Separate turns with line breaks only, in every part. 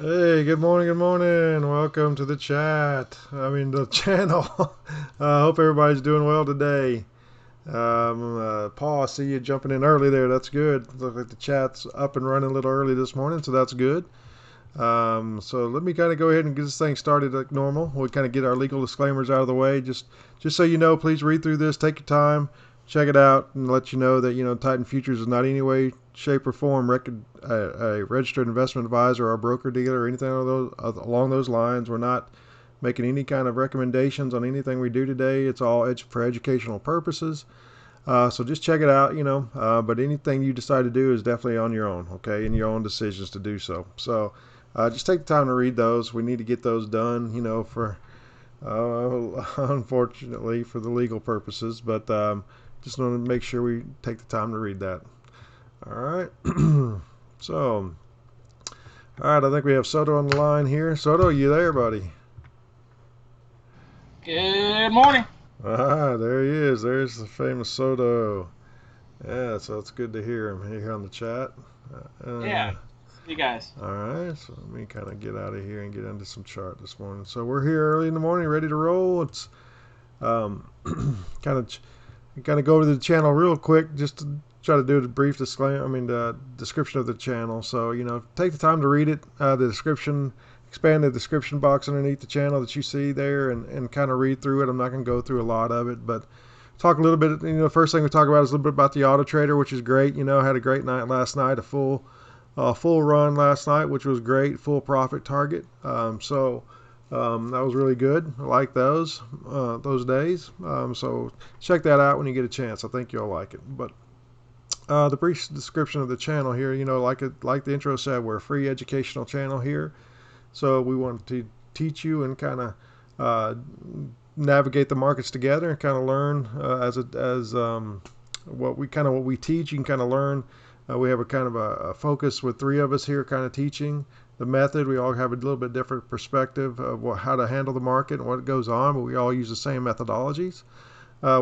Hey, good morning, good morning. Welcome to the chat. The channel. Hope everybody's doing well today. Paul, I see you jumping in early there. That's good. Looks like the chat's up and running a little early this morning, so that's good. So let me kind of go ahead and get this thing started like normal. We kind of get our legal disclaimers out of the way. Just so you know, please read through this, take your time, check it out, and let you know that Titan Futures is not in any way, shape, or form a registered investment advisor or broker dealer or anything along those lines. We're not making any kind of recommendations on anything we do today. It's all for educational purposes. So just check it out, but anything you decide to do is definitely on your own, okay, and your own decisions to do so. So just take the time to read those. We need to get those done, for unfortunately for the legal purposes, but just want to make sure we take the time to read that. All right. So, all right, I think we have Soto on the line here. Soto, you there, buddy?
Good morning.
Ah, there he is. There's the famous Soto. Yeah, so it's good to hear him here on the chat.
Yeah,
Uh,
see you guys.
all right, so let me kind of get out of here and get into some chart this morning. So we're here early in the morning, ready to roll. It's um, kind of go over to the channel real quick, just to try to do a brief disclaimer. The description of the channel. So take the time to read it. The description, expand the description box underneath the channel that you see there, and kind of read through it. I'm not going to go through a lot of it, but talk a little bit. First thing we talk about is a little bit about the Auto Trader, which is great. Had a great night last night, a full run last night, which was great, full profit target. That was really good. I like those days. So check that out when you get a chance. I think you'll like it. But the brief description of the channel here, like the intro said, we're a free educational channel here. So we want to teach you and kind of uh, navigate the markets together and kind of learn as what we teach. You can kind of learn. We have a kind of a focus with three of us here, kind of teaching the method. We all have a little bit different perspective of how to handle the market and what goes on, but we all use the same methodologies,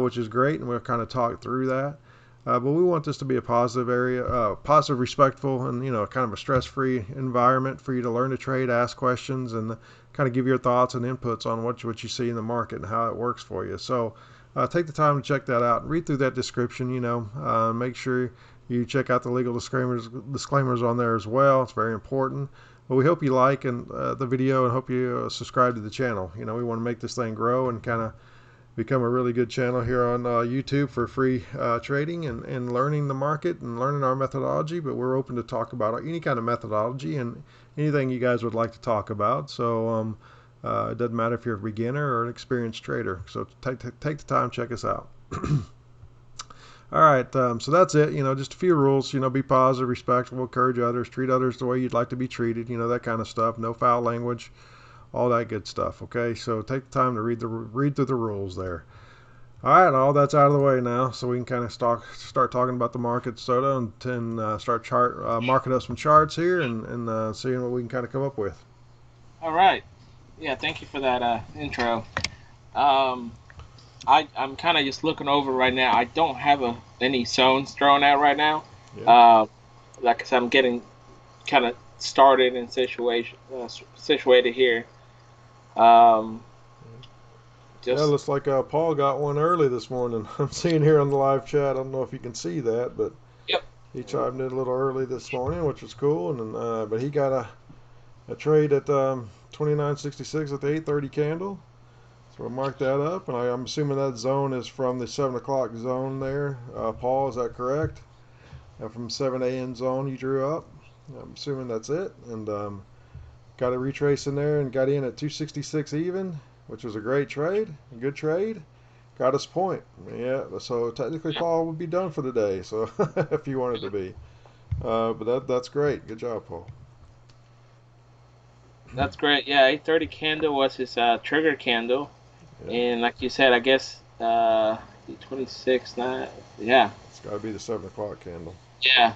which is great, and we'll kind of talk through that. But we want this to be a positive area, positive, respectful, and kind of a stress-free environment for you to learn to trade, ask questions, and kind of give your thoughts and inputs on what you see in the market and how it works for you. So take the time to check that out and read through that description. Make sure you check out the legal disclaimers on there as well. It's very important. But we hope you like the video and hope you subscribe to the channel. We want to make this thing grow and kind of become a really good channel here on YouTube for free trading and learning the market and learning our methodology. But we're open to talk about any kind of methodology and anything you guys would like to talk about. So it doesn't matter if you're a beginner or an experienced trader. So take the time, check us out. All right, so that's it. Just a few rules. Be positive, respectful, encourage others, treat others the way you'd like to be treated. That kind of stuff. No foul language, all that good stuff. Okay, so take the time to read through the rules there. All right, all that's out of the way now, so we can kind of start talking about the market, Soda, and start marking up some charts here and seeing what we can kind of come up with.
All right. Yeah, thank you for that intro. Um, I'm kind of just looking over right now. I don't have any zones thrown out right now.
Yeah.
Uh, like I said, I'm getting kind of started and situated here. Um,
Yeah,
just
looks like Paul got one early this morning. I'm seeing here on the live chat. I don't know if you can see that, but
Yep.
he chimed in a little early this morning, which was cool. But he got a trade at 29.66 at the 8:30 candle. So we'll mark that up, and I'm assuming that zone is from the 7 o'clock zone there. Paul, is that correct? From 7 a.m. zone you drew up. I'm assuming that's it, and got a retrace in there and got in at 266 even, which was a great trade, a good trade. Got us point. Yeah, so technically
Yep.
Paul would be done for the day. So if you wanted to be, but that's great. Good job, Paul.
That's great. Yeah, 8:30 candle was his trigger candle,
Yeah,
and like you said, I guess 26 9. Yeah.
it's got to be the 7 o'clock candle.
Yeah,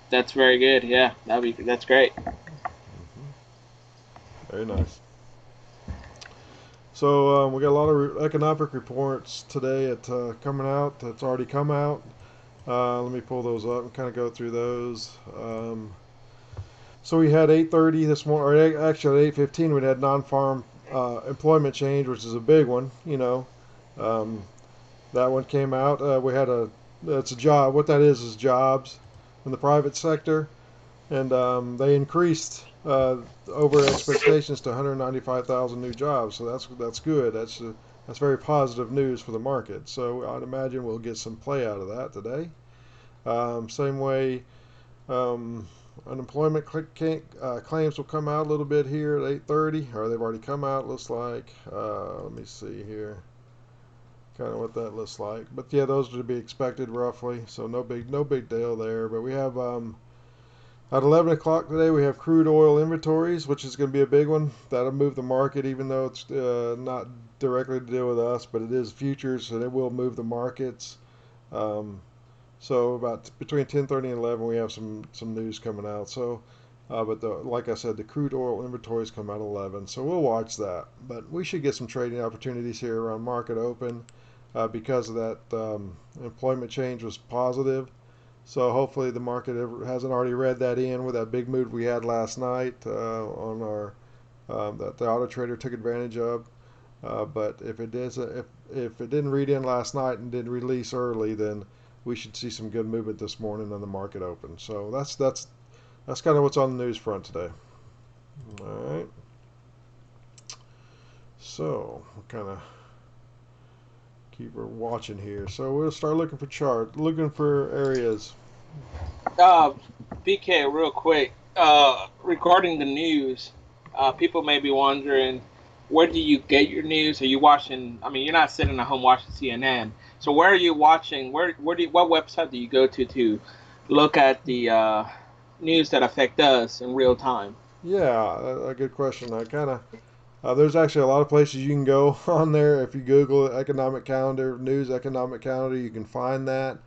that's very good. Yeah, that's great.
Very nice. So we got a lot of economic reports today coming out. That's already come out. Let me pull those up and kind of go through those. So we had 8:30 this morning, or actually at 8:15 we had non-farm employment change, which is a big one. Um, that one came out. We had that's a job. What that is jobs in the private sector, and they increased over expectations to 195,000 new jobs. So that's good. That's very positive news for the market. So I'd imagine we'll get some play out of that today. Same way, um, unemployment claims will come out a little bit here at 8:30, or they've already come out. Looks like. Let me see here, kind of what that looks like. But yeah, those are to be expected roughly. So no big deal there. But we have at 11 o'clock today, we have crude oil inventories, which is going to be a big one. That'll move the market, even though it's not directly to deal with us, but it is futures, and it will move the markets. Um, so about between 10:30 and 11, we have some news coming out. So, like I said, the crude oil inventories come out at 11, so we'll watch that. But we should get some trading opportunities here around market open because of that employment change was positive. So hopefully the market hasn't already read that in with that big move we had last night on our that the auto trader took advantage of. But if it didn't read in last night and didn't release early, then we should see some good movement this morning on the market open. So that's kind of what's on the news front today. All right. So we'll kind of keep watching here. So we'll start looking for looking for areas.
Uh, BK, real quick, regarding the news, people may be wondering, where do you get your news? Are you watching? I mean, you're not sitting at home watching CNN. So where are you watching? What website do you go to look at the news that affect us in real time?
Yeah, a good question. I kind of there's actually a lot of places you can go on there. If you Google economic calendar, news economic calendar, you can find that.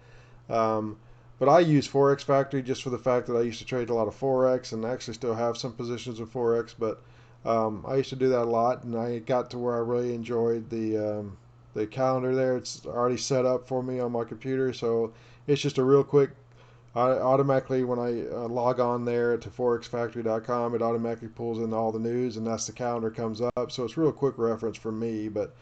Um, but I use Forex Factory just for the fact that I used to trade a lot of Forex and actually still have some positions in Forex. But I used to do that a lot, and I got to where I really enjoyed the calendar there. It's already set up for me on my computer, so it's just a real quick. I automatically, when I log on there to forexfactory.com, it automatically pulls in all the news, and that's the calendar comes up. So it's real quick reference for me. But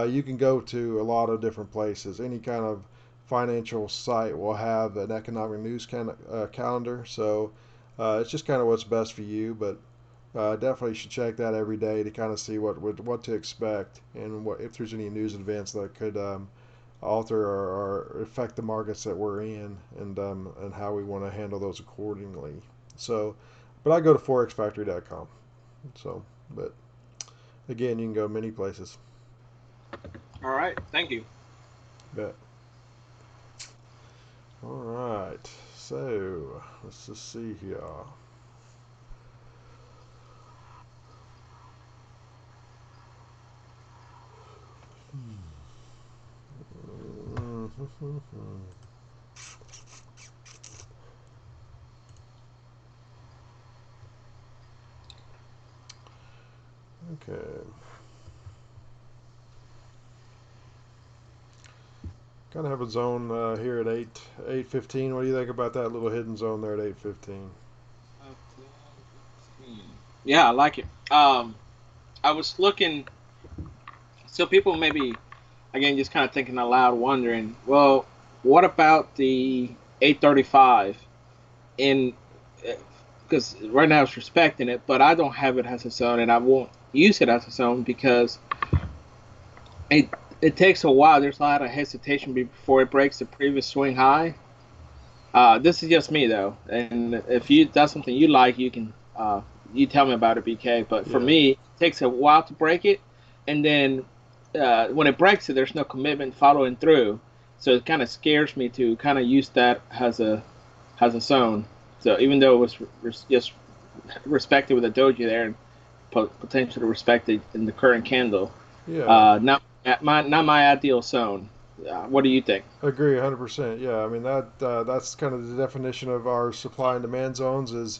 you can go to a lot of different places. Any kind of financial site will have an economic news calendar. So it's just kind of what's best for you. But definitely should check that every day to kind of see what to expect and what if there's any news events that could alter or affect the markets that we're in and how we want to handle those accordingly. So, but I go to forexfactory.com. So, but again, you can go many places.
All right, thank you.
Bet. All right. So let's just see here. Okay. Kind of have a zone here at 8:15. What do you think about that little hidden zone there at 8:15?
Yeah, I like it. I was looking, so people maybe again just kind of thinking aloud, wondering, well, what about the 835 in because right now it's respecting it, but I don't have it as a zone, and I won't use it as a zone because it it takes a while. There's a lot of hesitation before it breaks the previous swing high. This is just me though, and if you that's something you like, you can you tell me about it, BK. But for
Yeah.
me, it takes a while to break it, and then when it breaks it, there's no commitment following through. So it kind of scares me to kind of use that as a zone. So even though it was just respected with a doji there and potentially respected in the current candle,
Yeah.
not my ideal zone. What do you think?
Agree 100%. Yeah, I mean that's kind of the definition of our supply and demand zones is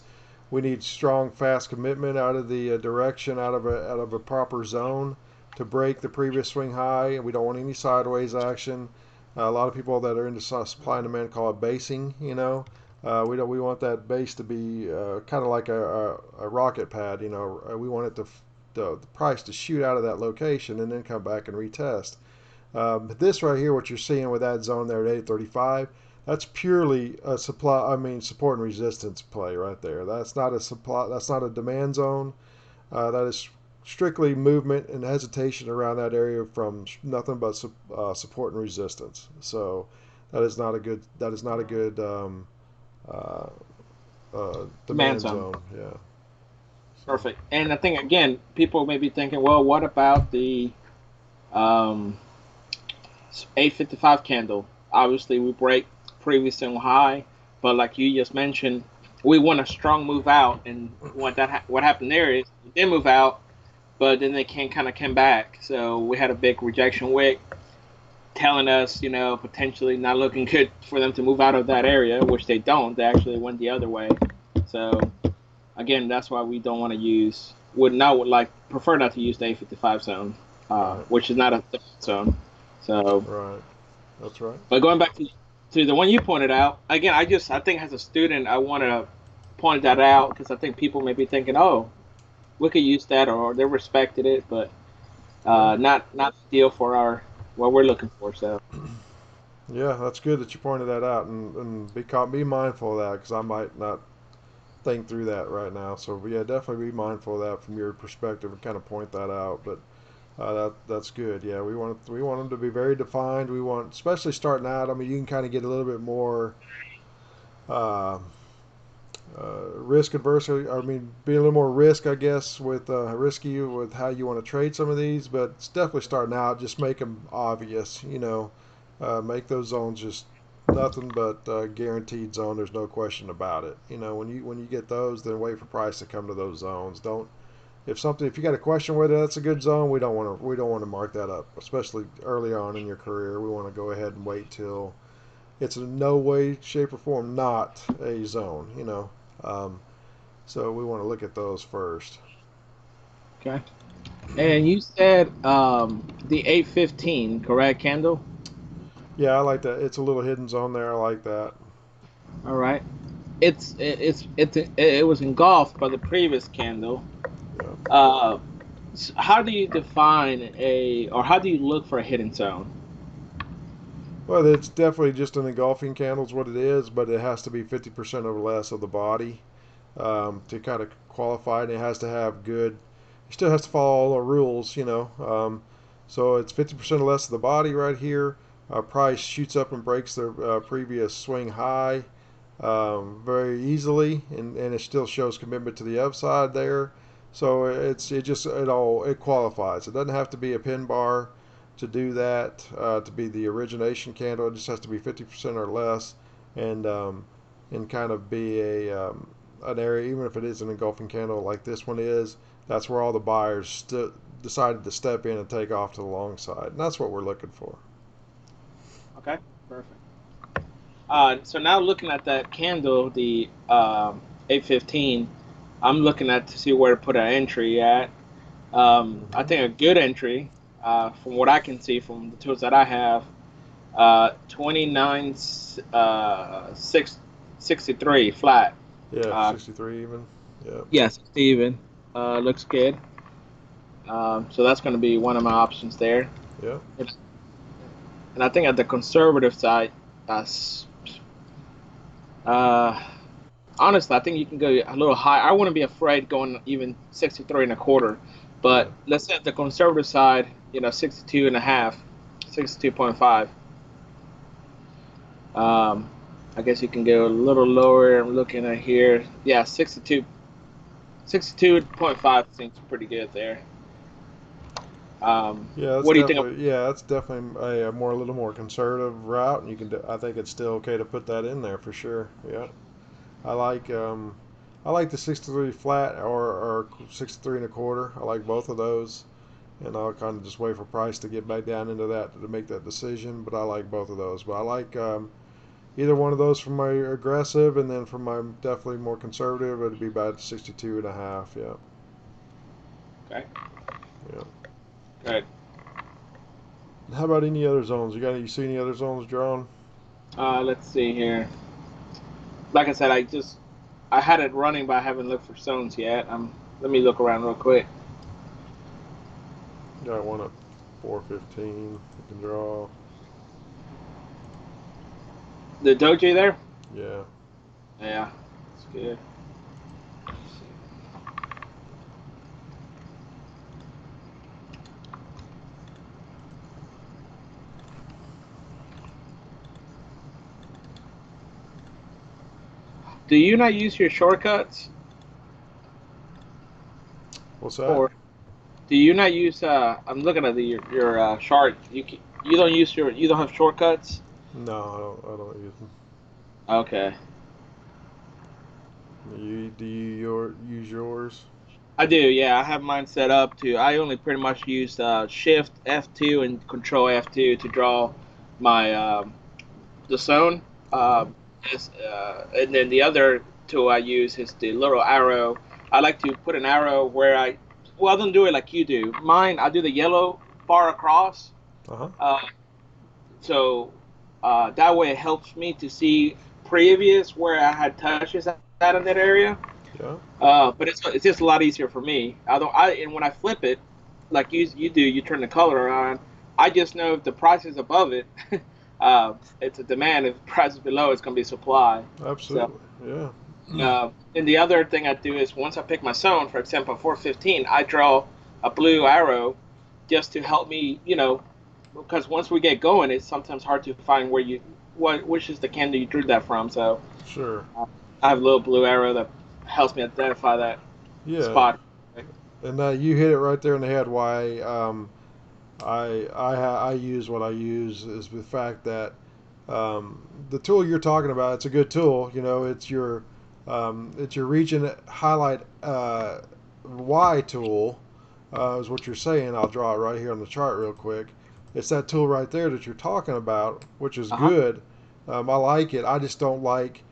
we need strong, fast commitment out of the direction out of a proper zone to break the previous swing high, and we don't want any sideways action. A lot of people that are into supply and demand call it basing. We want that base to be kind of like a rocket pad. We want it the price to shoot out of that location and then come back and retest. But this right here, what you're seeing with that zone there at 835, that's purely a supply. I mean, support and resistance play right there. That's not a supply. That's not a demand zone. That is strictly movement and hesitation around that area from nothing but support and resistance. So that is not a good. That is not a good uh,
Demand
demand
zone.
zone. Yeah. So
Perfect. And I think again, people may be thinking, well, what about the um, 855 candle? Obviously, we break previous and high, but like you just mentioned, we want a strong move out, and what happened there is we did move out, but then they can kind of come back. So we had a big rejection wick telling us, potentially not looking good for them to move out of that area, which they don't. They actually went the other way. So again, that's why we don't want to use would not would like prefer not to use the 855 zone,
right,
which is not a zone. So,
right. That's right.
but going back to the one you pointed out again, I think as a student I want to point that out because I think people may be thinking, oh, we could use that or they respected it, but
Yeah.
not ideal for our what we're looking for. So
Yeah, that's good that you pointed that out, and be mindful of that because I might not think through that right now. So yeah, definitely be mindful of that from your perspective and kind of point that out. But that's good. Yeah, we want them to be very defined. We want, especially starting out. I mean, you can kind of get a little bit more uh, risk adverse. I mean, be a little more risk, I guess, with risky with how you want to trade some of these. But it's definitely starting out. Just make them obvious. Make those zones just nothing but guaranteed zone. There's no question about it. When you get those, then wait for price to come to those zones. Don't if you got a question whether that's a good zone, we don't want to mark that up, especially early on in your career. We want to go ahead and wait till it's in no way, shape, or form not a zone. Um, so we want to look at those first.
okay. And you said the 815, correct, candle?
Yeah, I like that. It's a little hidden zone there. I like that.
All right. It was engulfed by the previous candle.
Yeah.
Uh, how do you define or how do you look for a hidden zone?
Well, it's definitely just an engulfing candle is what it is, but it has to be 50% or less of the body to kind of qualify, and it has to have good. It still has to follow all the rules. So it's 50% or less of the body right here. Price shoots up and breaks the previous swing high very easily, and it still shows commitment to the upside there. So it qualifies. It doesn't have to be a pin bar to do that to be the origination candle. It just has to be 50% or less, and kind of be an area, even if it is an engulfing candle like this one is. That's where all the buyers decided to step in and take off to the long side, and that's what we're looking for.
Okay, perfect. So now looking at that candle, the 815, I'm looking at to see where to put an entry at. I
Hmm.
think a good entry, from what I can see from the tools that I have, 29 63 flat.
Yeah,
Uh,
63 even. Yep.
yes, Steven. Looks good. So that's going to be one of my options there.
Yep.
And I think at the conservative side, uh, honestly, I think you can go a little high. I wouldn't be afraid going even 63 and a quarter.
Yeah.
But let's say at the conservative side, 62 and a half, 62.5. Um, I guess you can go a little lower. I'm looking at here. Yeah, 62.5 seems pretty good there.
Yeah, that's
What do you think?
definitely yeah, that's definitely a little more conservative route, and I think it's still okay to put that in there for sure. Yeah, I like um, I like the 63 flat or 63 and a quarter. I like both of those, and I'll kind of just wait for price to get back down into that to make that decision. But I like both of those. But I like either one of those for my aggressive, and then for my definitely more conservative, it'd be about 62 and a half. Yeah,
Okay,
yeah.
good.
How about any other zones? You see any other zones drawn?
Let's see here. like I said, I had it running, but I haven't looked for zones yet. Let me look around real quick.
Got one at 415. You can draw.
The doji there?
Yeah.
Yeah, it's good. Do you not use your shortcuts,
What's that?
or do you not use? I'm looking at your chart. You don't use you don't have shortcuts.
No, I don't use them.
Okay,
Do you use yours?
I do. Yeah, I have mine set up to. I only pretty much use Shift F2 and Control F2 to draw my the zone.
Uh-huh.
And then the other tool I use is the little arrow. I like to put an arrow where I don't do it like you do. Mine, I do the yellow bar across.
Uh-huh.
Uh, so that way it helps me to see previous where I had touches at in that area.
Yeah.
But it's just a lot easier for me. Although and when I flip it, like you do, you turn the color on. I just know if the price is above it, it's a demand. If the price is below, it's going to be supply. So,
Absolutely. Yeah.
and the other thing I do is once I pick my zone, for example, 415, I draw a blue arrow just to help me, because once we get going, it's sometimes hard to find which is the candle you drew that from. So
Sure.
uh, I have a little blue arrow that helps me identify that
Yeah.
spot.
And you hit it right there in the head. Why I use what I use is the fact that the tool you're talking about, it's a good tool. You know, it's your region highlight Y tool, is what you're saying. I'll draw it right here on the chart real quick. It's that tool right there that you're talking about, which is
Uh huh.
good. I like it. I just don't like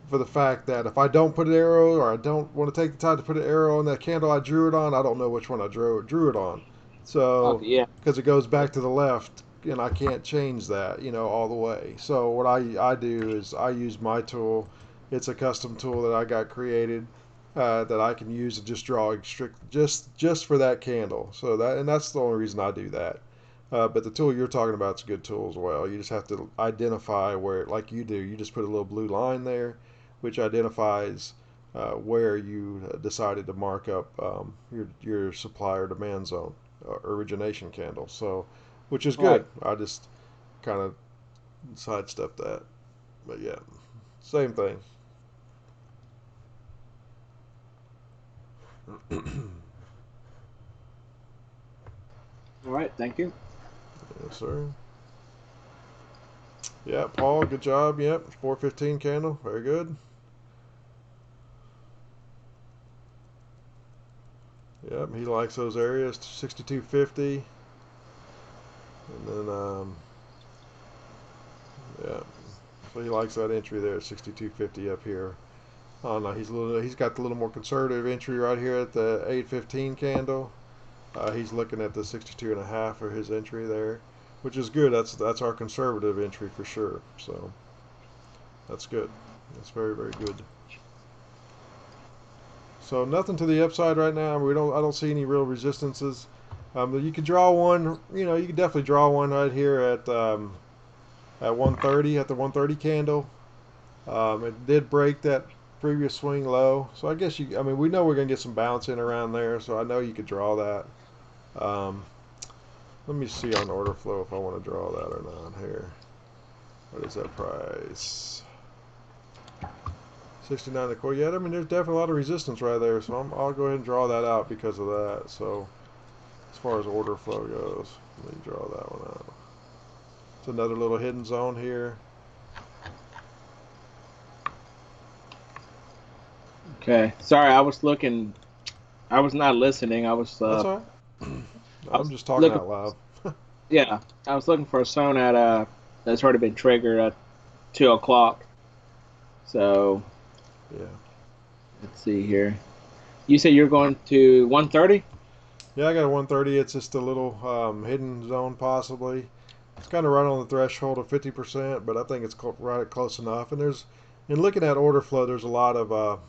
for the fact that if I don't put an arrow or I don't want to take the time to put an arrow on that candle I drew it on, I don't know which one I drew it on. So,
Okay. Yeah.
because it goes back to the left and I can't change that, all the way. So what I do is I use my tool. It's a custom tool that I got created that I can use to just draw strict just for that candle. So that's the only reason I do that. But the tool you're talking about is a good tool as well. You just have to identify where, like you do, you just put a little blue line there, which identifies where you decided to mark up your supply or demand zone origination candle. So, which is
Right.
good. I just kind of sidestepped that, but yeah, same thing.
All right. Thank you.
Yes, sir. Yeah, Paul, good job. Yep, 415 candle, very good. Yep, he likes those areas, 6250, and then yeah, so he likes that entry there, 6250 up here. Oh no, he's got the little more conservative entry right here at the 815 candle. He's looking at the 62 and a half for his entry there, which is good. That's our conservative entry for sure. So that's good. That's very very good. So nothing to the upside right now. I don't see any real resistances. But you could draw one. You could definitely draw one right here at 130 at the 130 candle. It did break that previous swing low, so I guess I mean, we know we're gonna get some bounce in around there, so I know you could draw that. Um, Let me see on order flow if I want to draw that or not here. What is that price? 69 a quarter. Yeah, I mean, there's definitely a lot of resistance right there, so I'll go ahead and draw that out because of that. So as far as order flow goes, let me draw that one out. It's another little hidden zone here.
Okay. Sorry, I was looking. I was not listening.
That's all right.
I
I'm
was
just talking
looking.
out loud.
Yeah, I was looking for a zone at that's already been triggered at 2 o'clock. So
Yeah.
let's see here. You said you're going to 130.
Yeah, I got a 130. It's just a little hidden zone possibly. It's kind of right on the threshold of 50%, but I think it's right close enough. And in looking at order flow, there's a lot of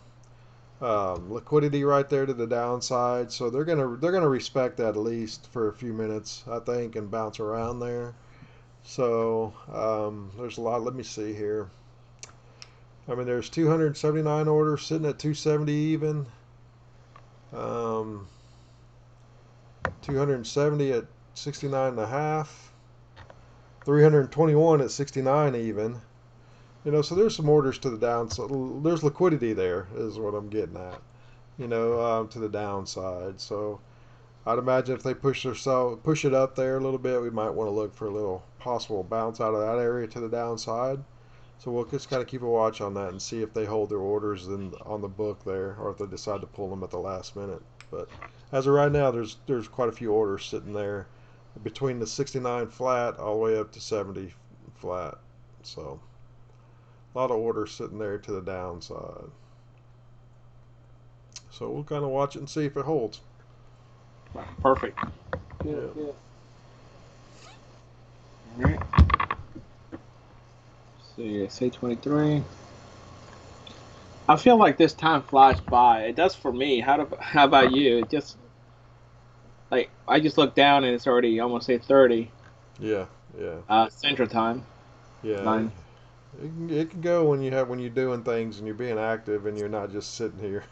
liquidity right there to the downside, so they're gonna respect that at least for a few minutes, I think, and bounce around there. So there's a lot. Let me see here. I mean, there's 279 orders sitting at 270 even. Um, 270 at 69 and a half. 321 at 69 even. So there's some orders to the downside. There's liquidity there, is what I'm getting at. To the downside. So I'd imagine if they push it up there a little bit, we might want to look for a little possible bounce out of that area to the downside. So we'll just kind of keep a watch on that and see if they hold their orders on the book there, or if they decide to pull them at the last minute. But as of right now, there's quite a few orders sitting there between the 69 flat all the way up to 70 flat. So a lot of orders sitting there to the downside. So we'll kind of watch it and see if it holds.
Perfect.
Yeah.
Good. All right. So yeah, C23. I feel like this time flies by. It does for me. How about you? It just like I just look down and it's already almost 8:30.
Yeah, yeah,
Central Time.
yeah.
Nine.
It can go when you're doing things and you're being active and you're not just sitting here.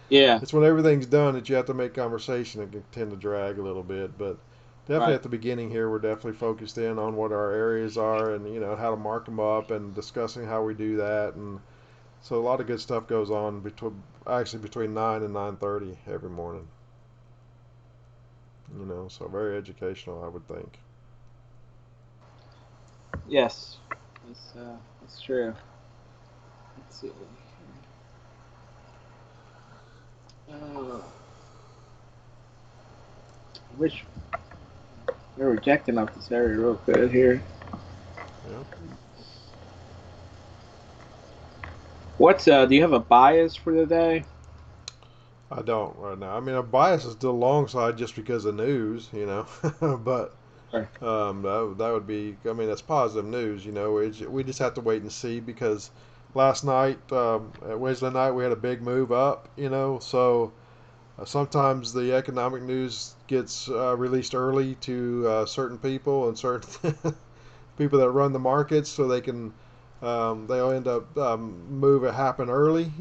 Yeah.
It's when everything's done that you have to make conversation. It can tend to drag a little bit, but definitely
Right.
at the beginning here, we're definitely focused in on what our areas are and how to mark them up and discussing how we do that. And so a lot of good stuff goes on between 9 and 9:30 every morning. So very educational, I would think.
Yes. That's true. Let's see. Uh, wish they're rejecting off this area real good here.
Yeah.
What's Do you have a bias for the day?
I don't right now. I mean, a bias is the long side just because of news. But
Right.
that would be. I mean, that's positive news. We just have to wait and see because last night, Wednesday night, we had a big move up. So sometimes the economic news gets released early to certain people and certain people that run the markets, so they'll end up move it happen early.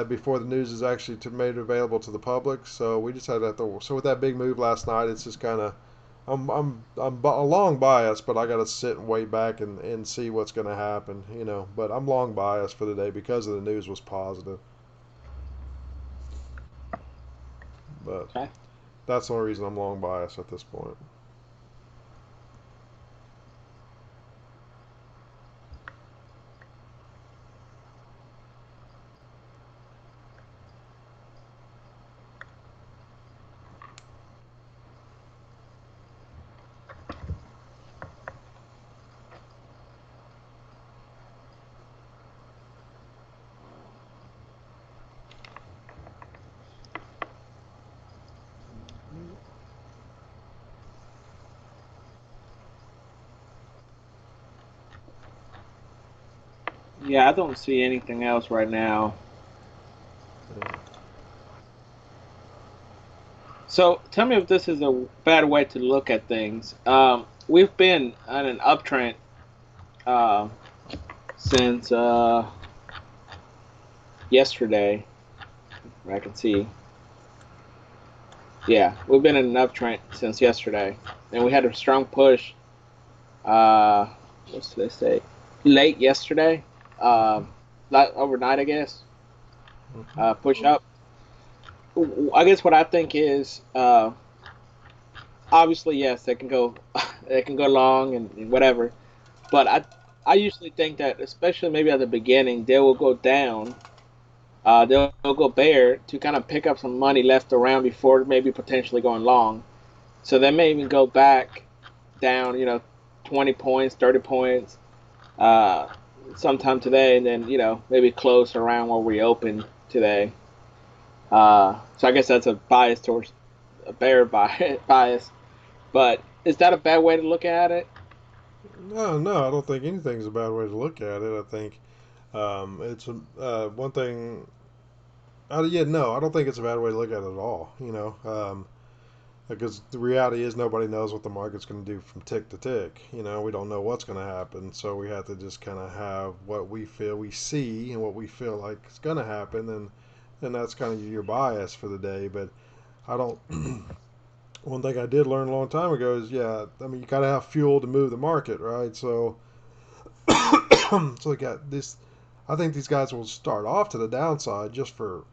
Before the news is actually made available to the public. So we just had that. So with that big move last night, it's just kind of I'm a long bias, but I got to sit and wait back and see what's going to happen. But I'm long bias for the day because of the news was positive. But
Okay.
that's the only reason I'm long bias at this point.
Yeah, I don't see anything else right now.
Yeah.
So tell me if this is a bad way to look at things. We've been on an uptrend uh, since yesterday. I can see. Yeah, we've been in an uptrend since yesterday, and we had a strong push. Uh, what's they say? Late yesterday, not overnight, I guess.
Hmm.
Push up. I guess what I think is obviously yes, they can go, they can go long and whatever. But I usually think that especially maybe at the beginning they will go down. They'll go bear to kind of pick up some money left around before maybe potentially going long. So they may even go back down, 20 points, 30 points, uh, sometime today, and then maybe close around where we open today. So I guess that's a bias towards a bear bias. But is that a bad way to look at it?
No, no, I don't think anything's a bad way to look at it. I think It's one thing. Yeah, no, I don't think it's a bad way to look at it at all. Because the reality is nobody knows what the market's going to do from tick to tick. We don't know what's going to happen, so we have to just kind of have what we feel we see and what we feel like is going to happen, and that's kind of your bias for the day. But I don't. One thing I did learn a long time ago is, yeah, I mean, you got to have fuel to move the market, right? So, so we got this. I think these guys will start off to the downside just for.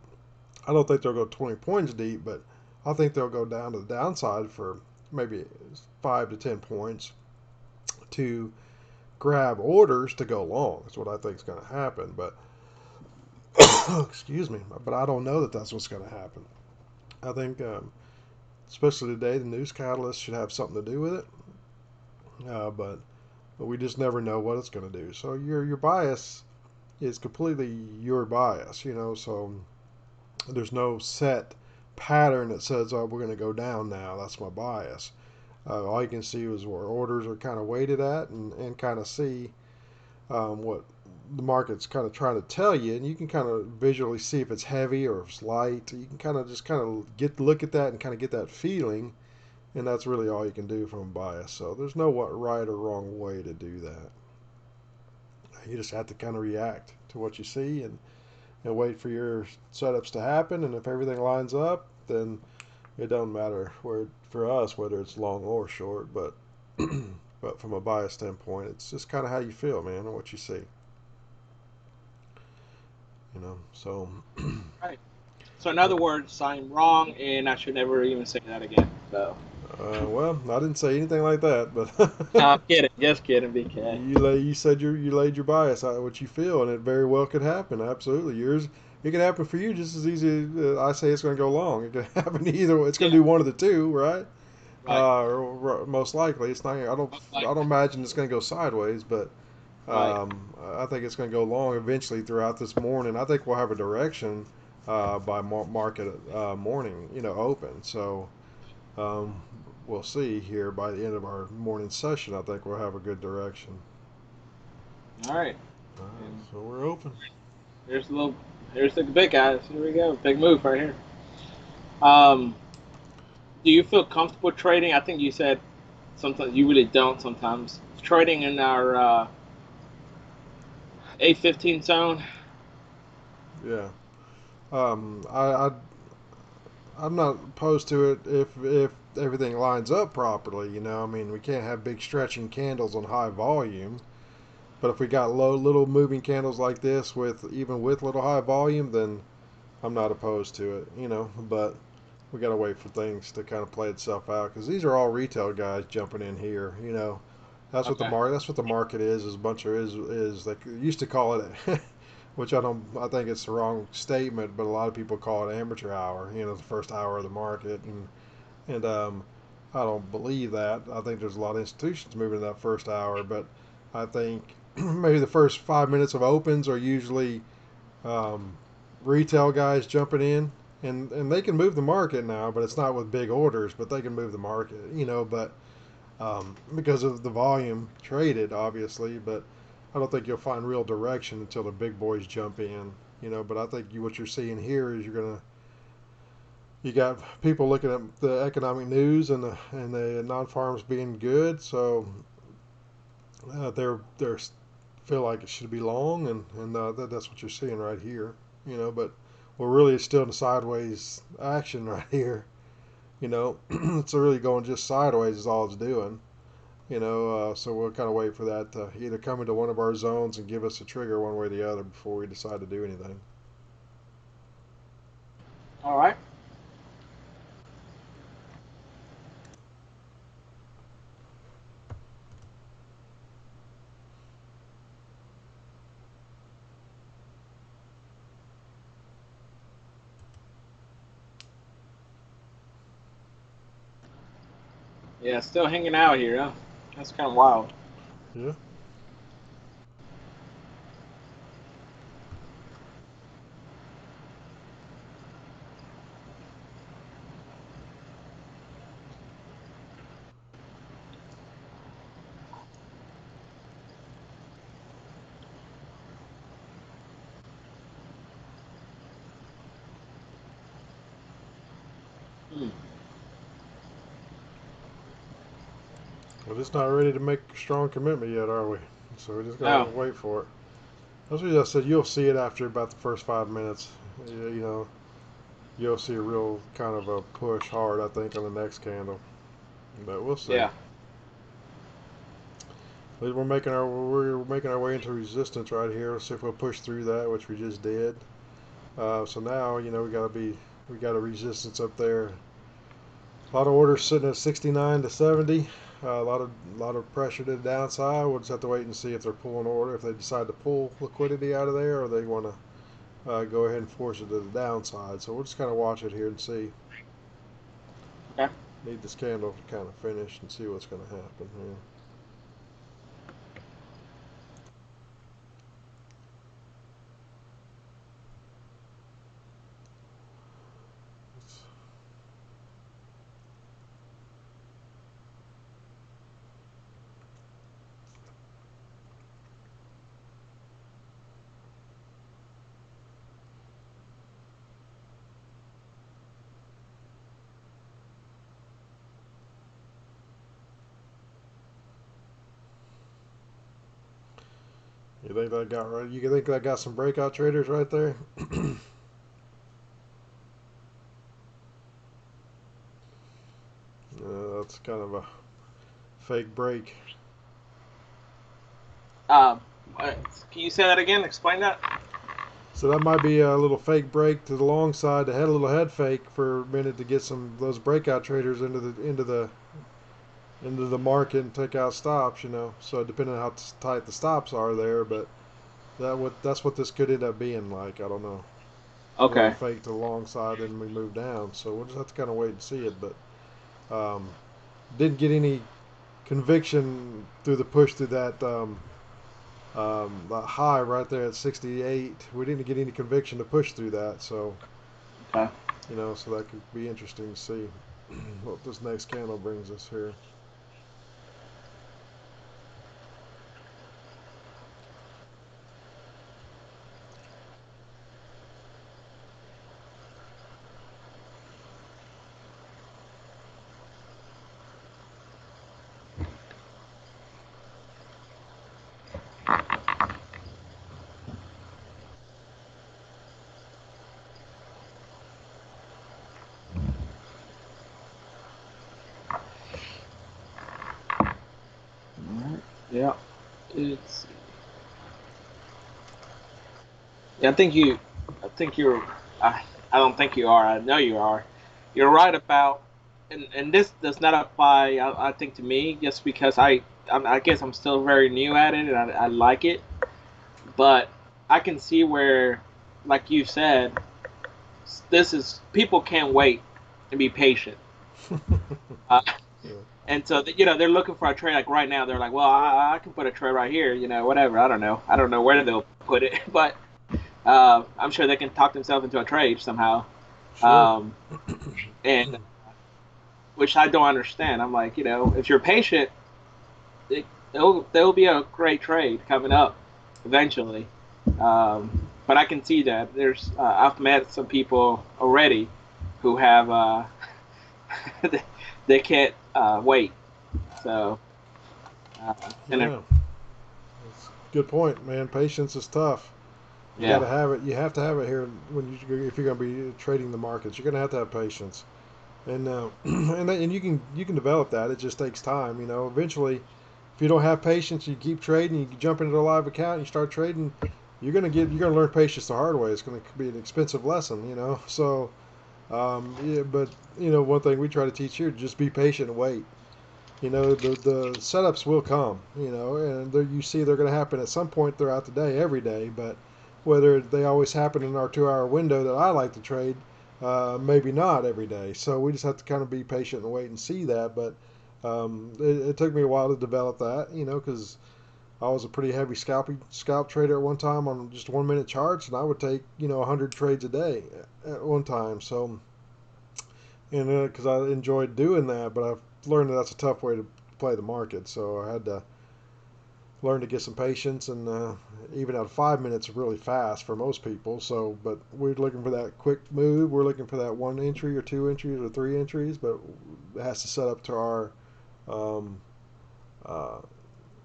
I don't think they'll go 20 points deep, but I think they'll go down to the downside for maybe 5 to 10 points to grab orders to go long. That's what I think is going to happen. But excuse me, but I don't know that that's what's going to happen. I think, especially today, the news catalyst should have something to do with it. But we just never know what it's going to do. So your bias is completely your bias. So there's no set pattern that says, oh, we're going to go down now. That's my bias. All you can see is where orders are kind of weighted at, and kind of see what the market's kind of trying to tell you, and you can kind of visually see if it's heavy or if it's light. You can kind of just look at that and kind of get that feeling, and that's really all you can do from a bias. So there's no right or wrong way to do that. You just have to kind of react to what you see, and wait for your setups to happen. And if everything lines up, then it doesn't matter for us whether it's long or short. But but from a bias standpoint, it's just kind of how you feel, man, and what you see. So
Right. So in other words, I'm wrong, and I should never even say that again. So
well, I didn't say anything like that,
no,
but
I'm kidding, just kidding, BK.
you said you laid your bias out what you feel, and it very well could happen. Absolutely, yours, it could happen for you just as easy. I say it's going to go long. It could happen either way. It's going
Yeah,
to do one of the two, right?
right.
Or most likely, it's not.
Most
I don't
likely,
imagine it's going to go sideways, but
right.
I think it's going to go long eventually throughout this morning. I think we'll have a direction by market morning, open. So um, we'll see here by the end of our morning session. I think we'll have a good direction.
All right.
All right,
And
so we're open.
here's the little, here's the big guys. Here we go. Big move right here. Um, do you feel comfortable trading? I think you said sometimes you really don't. Sometimes trading in our 815 zone.
Yeah. Um, I, I I'm not opposed to it if everything lines up properly. I mean, we can't have big stretching candles on high volume. But if we got little moving candles like this with little high volume, then I'm not opposed to it. But we got to wait for things to kind of play itself out because these are all retail guys jumping in here.
Okay.
That's what the market is a bunch of is they used to call it, which I think it's the wrong statement, but a lot of people call it amateur hour. The first hour of the market, and I don't believe that. I think there's a lot of institutions moving in that first hour, but I think maybe the first 5 minutes of opens are usually um, retail guys jumping in, and they can move the market now, but it's not with big orders, but they can move the market, but because of the volume traded, obviously, but I don't think you'll find real direction until the big boys jump in, but I think what you're seeing here is you got people looking at the economic news and the non-farms being good, so they're feel like it should be long, and that's what you're seeing right here, But we're really still in sideways action right here, It's really going just sideways is all it's doing, So we'll kind of wait for that to either come into one of our zones and give us a trigger one way or the other before we decide to do anything.
All right. Yeah, still hanging out here. Huh? That's kind of wild.
Yeah.
Hmm.
We're just not ready to make a strong commitment yet, are we? So we just gotta
No.
wait for it. As we just said, you'll see it after about the first 5 minutes. You know, you'll see a real kind of a push hard, I think, on the next candle. But we'll see.
Yeah.
We're making our way into resistance right here. Let's see if we'll push through that, which we just did. So now, we got a resistance up there. A lot of orders sitting at 69 to 70. A lot of pressure to the downside. We'll just have to wait and see if they're pulling order, if they decide to pull liquidity out of there, or they want to go ahead and force it to the downside. So we'll just kind of watch it here and see.
Okay.
Need this candle to kind of finish and see what's going to happen here. You think that got right? You think that got some breakout traders right there? That's kind of a fake break.
Um, can you say that again? Explain that.
So that might be a little fake break to the long side, a little head fake for a minute to get some of those breakout traders into the market and take out stops. So depending on how tight the stops are there, but that's what this could end up being like. I don't know. A little
Okay.
fake to the long side, and we move down. So we'll just have to kind of wait and see it. But um, didn't get any conviction through the push through that high right there at 68. We didn't get any conviction to push through that. So
Okay.
so that could be interesting to see what this next candle brings us here.
Alright. Yeah. It's. Yeah. I think you're. I don't think you are. I know you are. You're right about. And this does not apply. I think to me just because I guess I'm still very new at it and I like it, but I can see where, like you said, this is people can't wait and be patient. Uh,
Yeah.
and so they're looking for a trade like right now. They're like, well, I can put a trade right here. Whatever. I don't know where they'll put it, but I'm sure they can talk themselves into a trade somehow.
Sure.
Um, and which I don't understand. I'm like, if you're patient, there'll be a great trade coming up eventually. But I can see that I've met some people already who have they can't wait. So and
Yeah. That's a good point, man. Patience is tough. You got
yeah,
to have it. You have to have it here if you're going to be trading the markets. You're going to have patience, and and you can develop that. It just takes time. Eventually, if you don't have patience, you keep trading. You jump into a live account, and you start trading. You're gonna learn patience the hard way. It's going to be an expensive lesson. So yeah, but one thing we try to teach here: just be patient and wait. The setups will come, and you see they're going to happen at some point throughout the day, every day. But whether they always happen in our 2 hour window that I like to trade, maybe not every day. So we just have to kind of be patient and wait and see that. But it took me a while to develop that, because I was a pretty heavy scalp trader at one time on just 1 minute charts, and I would take 100 trades a day at one time. So and because I enjoyed doing that, but I've learned that that's a tough way to play the market. So I had to learn to get some patience, and even at 5 minutes is really fast for most people. So, but we're looking for that quick move. We're looking for that 1 entry or 2 entries or 3 entries, but it has to set up to our um, uh,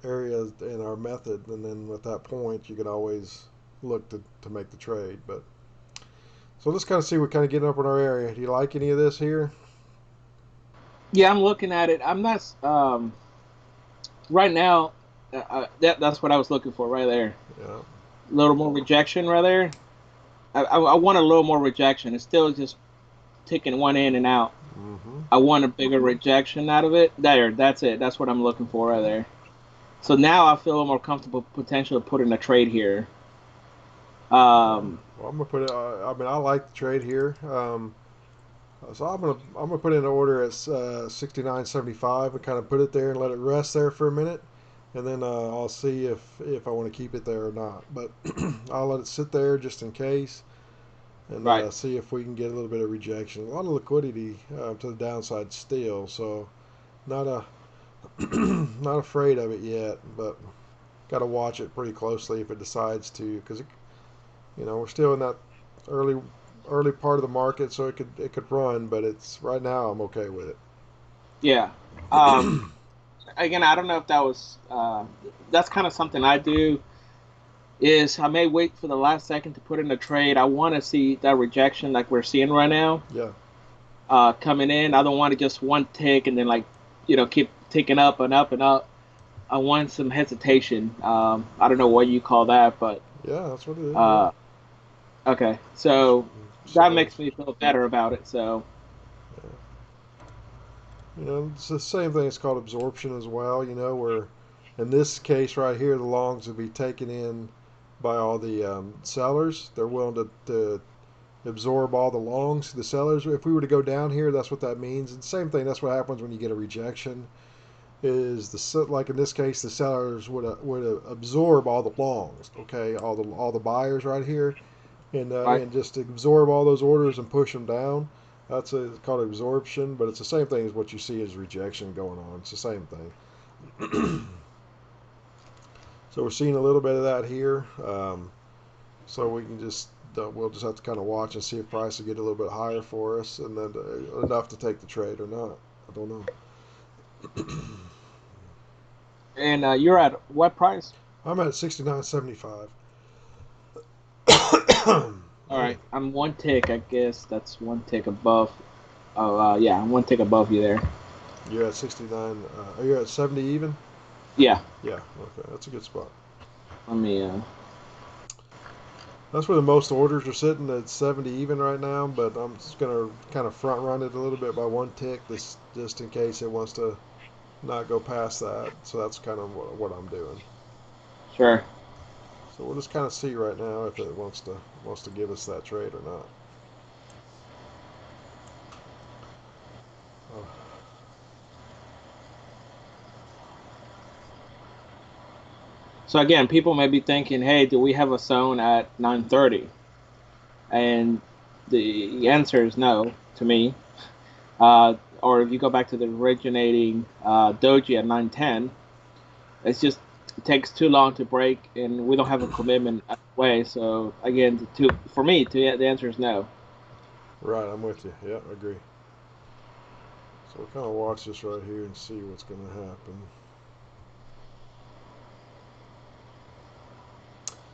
area in our method, and then at that point you can always look to make the trade. But so let's kind of see what kind of getting up in our area. Do you like any of this here?
Yeah, I'm looking at it. I'm not right now. That's what I was looking for right there.
Yeah.
A little more rejection right there. I want a little more rejection. It's still just ticking one in and out.
Mm-hmm.
I want a bigger rejection out of it. There, that's it. That's what I'm looking for right there. So now I feel more comfortable potentially putting a trade here.
Well, I'm gonna put it. I mean, I like the trade here. So I'm gonna put in an order at 69.75 and kind of put it there and let it rest there for a minute, and then I'll see if I want to keep it there or not. But I'll let it sit there just in case, and
Right.
see if we can get a little bit of rejection. A lot of liquidity to the downside still, so not a not afraid of it yet, but got to watch it pretty closely if it decides to, because we're still in that early early part of the market, so it could run, but it's right now I'm okay with it.
Yeah. Again, I don't know if that was. That's kind of something I do. Is I may wait for the last second to put in a trade. I want to see that rejection like we're seeing right now.
Yeah.
Coming in. I don't want to just one tick and then keep ticking up and up and up. I want some hesitation. I don't know what you call that, but
Yeah, that's what it is. Yeah.
uh, okay. So that
So
makes me feel better about it. So
yeah. It's the same thing. It's called absorption as well. Where in this case right here, the longs will be taken in by all the sellers. They're willing to absorb all the longs. The sellers, if we were to go down here, that's what that means. And same thing. That's what happens when you get a rejection. Is like in this case, the sellers would absorb all the longs. Okay, all the buyers right here,
right.
and just absorb all those orders and push them down. It's called absorption, but it's the same thing as what you see as rejection going on. It's the same thing. So we're seeing a little bit of that here. So we can we'll just have to kind of watch and see if price will get a little bit higher for us, and then enough to take the trade or not. I don't know.
And you're at what price?
I'm at 69.75.
All
Man,
right, I'm one tick. I guess that's one tick above. Oh, yeah, I'm one tick above you there.
you're at 69. Are you at 70 even?
Yeah.
Yeah. Okay, that's a good spot.
Let me.
That's where the most orders are sitting at 70 even right now, but I'm just going to kind of front run it a little bit by one tick, just in case it wants to not go past that. So that's kind of what I'm doing.
Sure.
So we'll just kind of see right now if it wants to give us that trade or not. Oh,
So again, people may be thinking, "Hey, do we have a zone at 9:30?" And the answer is no to me. Or if you go back to the originating doji at 9:10, it's just it takes too long to break, and we don't have a commitment way. So again, for me, the answer is no.
right, I'm with you. Yeah, I agree. So we'll kind of watch this right here and see what's going to happen.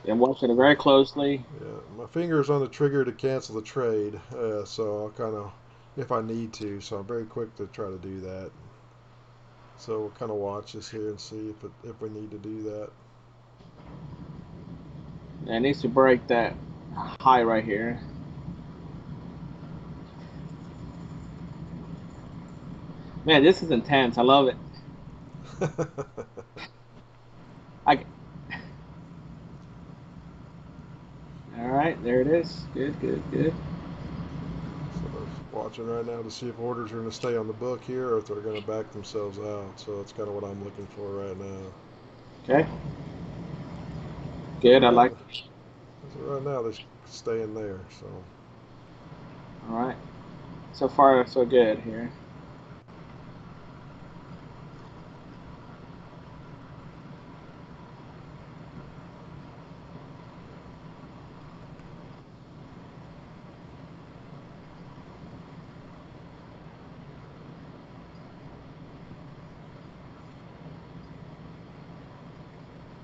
And watching it very closely.
Yeah, my finger is on the trigger to cancel the trade, so I'll kind of, if I need to, so I'm very quick to try to do that. So we'll kind of watch this here and see if we need to do that.
It needs to break that high right here. Man, this is intense. I love it. I All right, there it is. Good, good, good.
So watching right now to see if orders are going to stay on the book here or if they're going to back themselves out. So that's kind of what I'm looking for right now.
Okay,
So
good.
right
I
now,
like.
they're staying there. So
All right. So far, so good here.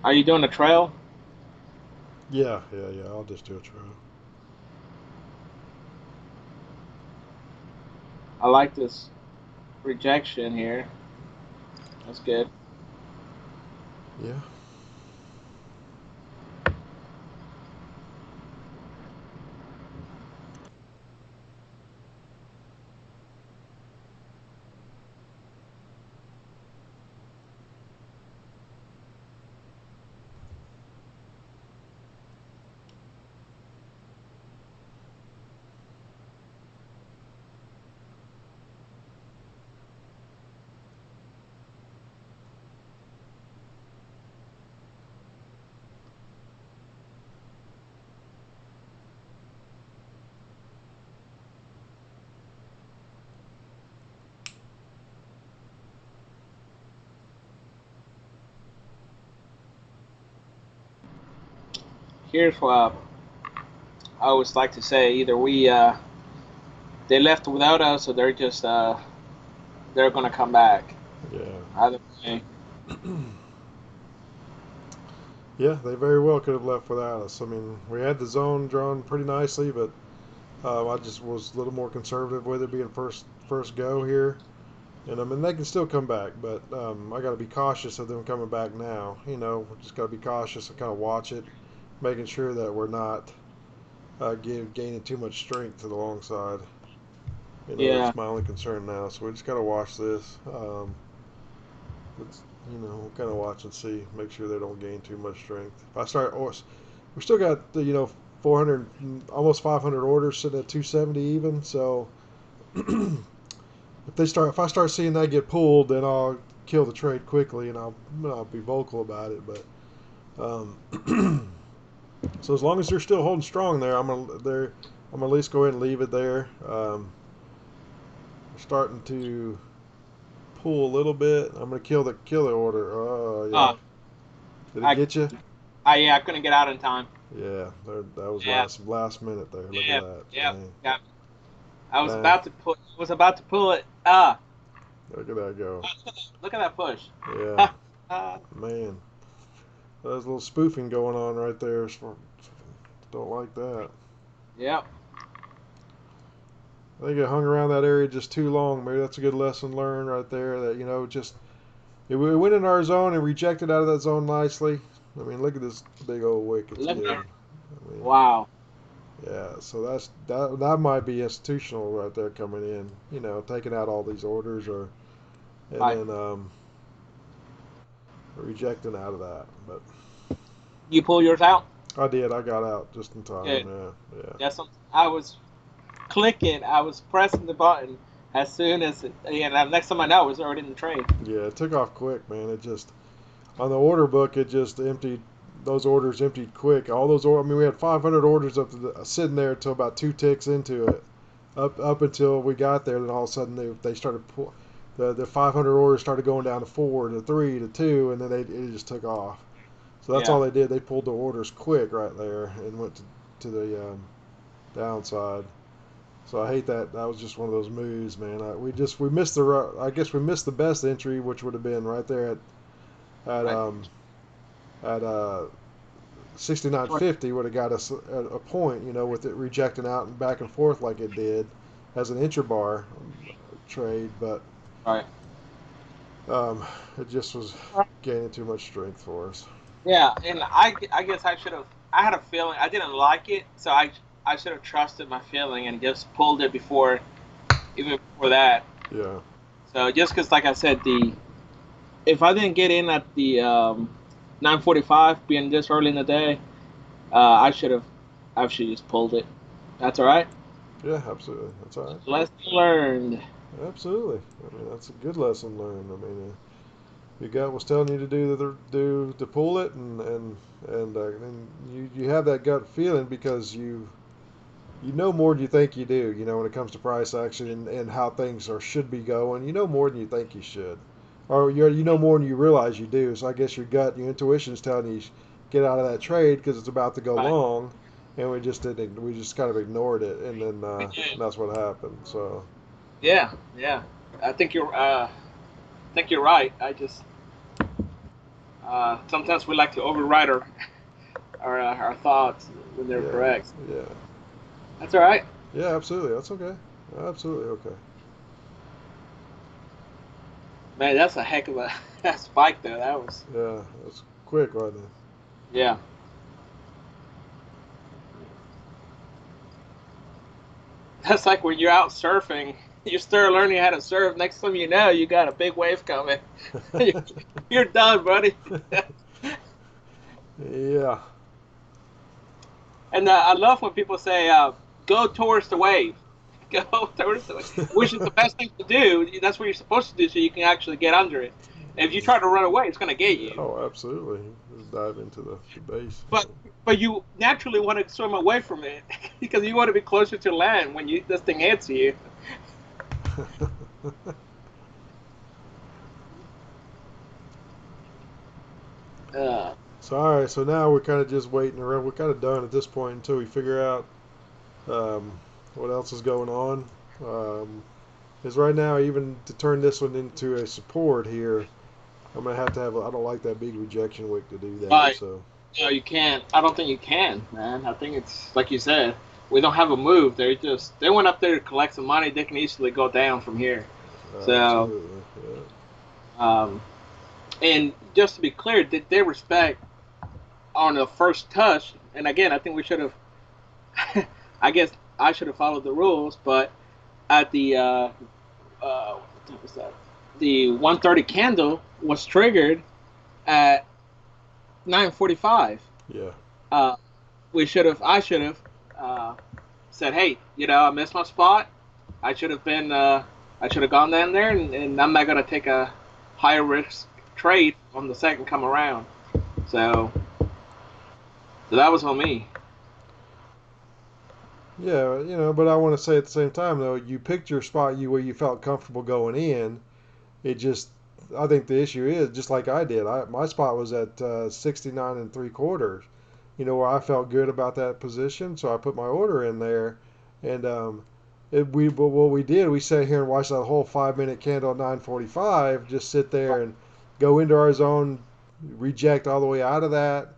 Are you doing a trail?
Yeah. I'll just do a trail.
I like this rejection here. That's good.
Yeah.
Here's what I always like to say: either we they left without us, or they're just they're gonna come back.
Yeah.
Either way.
Yeah, they very well could have left without us. I mean, we had the zone drawn pretty nicely, but I just was a little more conservative with it being first go here. And I mean, they can still come back, but I got to be cautious of them coming back now. You know, we just got to be cautious and kind of watch it, making sure that we're not gaining too much strength to the long side. You know,
Yeah.
that's my only concern now. So we just got to watch this. Let's, kind of watch and see, make sure they don't gain too much strength. If I start, we still got 400, almost 500 orders sitting at 270 even. So if I start seeing that get pulled, then I'll kill the trade quickly and I'll be vocal about it. But so as long as they're still holding strong there, I'm gonna at least go ahead and leave it there. We're starting to pull a little bit. I'm gonna kill the order. Oh yeah,
Oh,
did it
I,
get you?
yeah, I couldn't get out in time.
Yeah, that was
Yeah,
last minute there. Look at
yeah,
that.
yeah,
Dang.
yeah. I was
Dang.
about to put, was about to pull it. Ah,
Look at that go.
look at that push.
Yeah, man. There's a little spoofing going on right there. Don't like that.
Yep.
I think it hung around that area just too long. Maybe that's a good lesson learned right there. That just it went in our zone and rejected out of that zone nicely. I mean, look at this big old wick it's
Look
getting.
at,
I mean,
wow.
yeah. So that might be institutional right there coming in. Taking out all these orders and
Right.
then rejecting out of that. But
You pull yours out?
I did. I got out just in time.
Good.
Yeah.
Yes. I was clicking. I was pressing the button as soon as it, and the next time I know, it was already in the trade.
Yeah. It took off quick, man. It just on the order book, it just emptied. Those orders emptied quick. All those orders. I mean, we had 500 orders sitting there until about two ticks into it. Up until we got there, then all of a sudden they started the 500 orders started going down to 4 to 3 to 2, and then it just took off. So that's
Yeah.
all they did. They pulled the orders quick right there and went to the downside. So I hate that. That was just one of those moves, man. We missed I guess we missed the best entry, which would have been right there at
Right.
um at 69.50 would have got us a point, with it rejecting out and back and forth like it did as an intrabar trade, but
Right.
um, it just was gaining too much strength for us.
Yeah, and I guess I should have. I had a feeling I didn't like it, so I should have trusted my feeling and just pulled it before even before that.
Yeah,
So just because, like I said, the if I didn't get in at the 9:45, being this early in the day, I should have actually just pulled it. That's all right.
yeah, absolutely. That's all right.
Lesson learned.
Absolutely. I mean, that's a good lesson learned. I mean, your gut was telling you to do to pull it, and you have that gut feeling because you know more than you think you do. When it comes to price action and how things should be going, you know more than you think you should, or you know more than you realize you do. So I guess your gut, your intuition is telling you get out of that trade because it's about to go
Right.
long, and we just didn't. We just kind of ignored it, and then
We did.
that's what happened. So
Yeah. I think you're right. I just Sometimes we like to override our thoughts when they're
Yeah,
correct.
yeah,
That's all right.
yeah. Absolutely, that's okay. Absolutely okay.
Man, that's a heck of a that spike there. That was
Yeah, that's quick right there.
yeah. That's like when you're out surfing. You're still learning how to surf. Next time you know, you got a big wave coming. You're done, buddy.
Yeah,
And I love when people say, "Go towards the wave." Go towards the wave, which is the best thing to do. That's what you're supposed to do, so you can actually get under it. If you try to run away, it's going to get
yeah.
you.
Oh, absolutely. Just dive into the base.
But you naturally want to swim away from it because you want to be closer to land when this thing hits you. Uh,
So all right, so now we're kind of just waiting around. We're kind of done at this point until we figure out um, what else is going on. Because right now, even to turn this one into a support here, I'm gonna have to have. I don't like that big rejection wick to do that.
but
So
no, you can't. I don't think you can, man. I think it's like you said. We don't have a move. They went up there to collect some money. They can easily go down from here. So,
absolutely, yeah,
um, and just to be clear, they respect on the first touch. And again, I think we should have. I guess I should have followed the rules, but at the what was that? The 130 candle was triggered at 9:45.
yeah,
Uh, we should have. I should have uh, said, "Hey, I missed my spot. I should have been. I should have gone down there, and I'm not gonna take a higher risk trade on the second come around." So, so that was on me.
yeah. But I want to say at the same time though, you picked your spot where you felt comfortable going in. It just, I think the issue is just like I did. My spot was at 69 and three quarters. Where I felt good about that position, so I put my order in there, and but what we did, we sat here and watched that whole 5 minute candle at 9:45, just sit there and go into our zone, reject all the way out of that,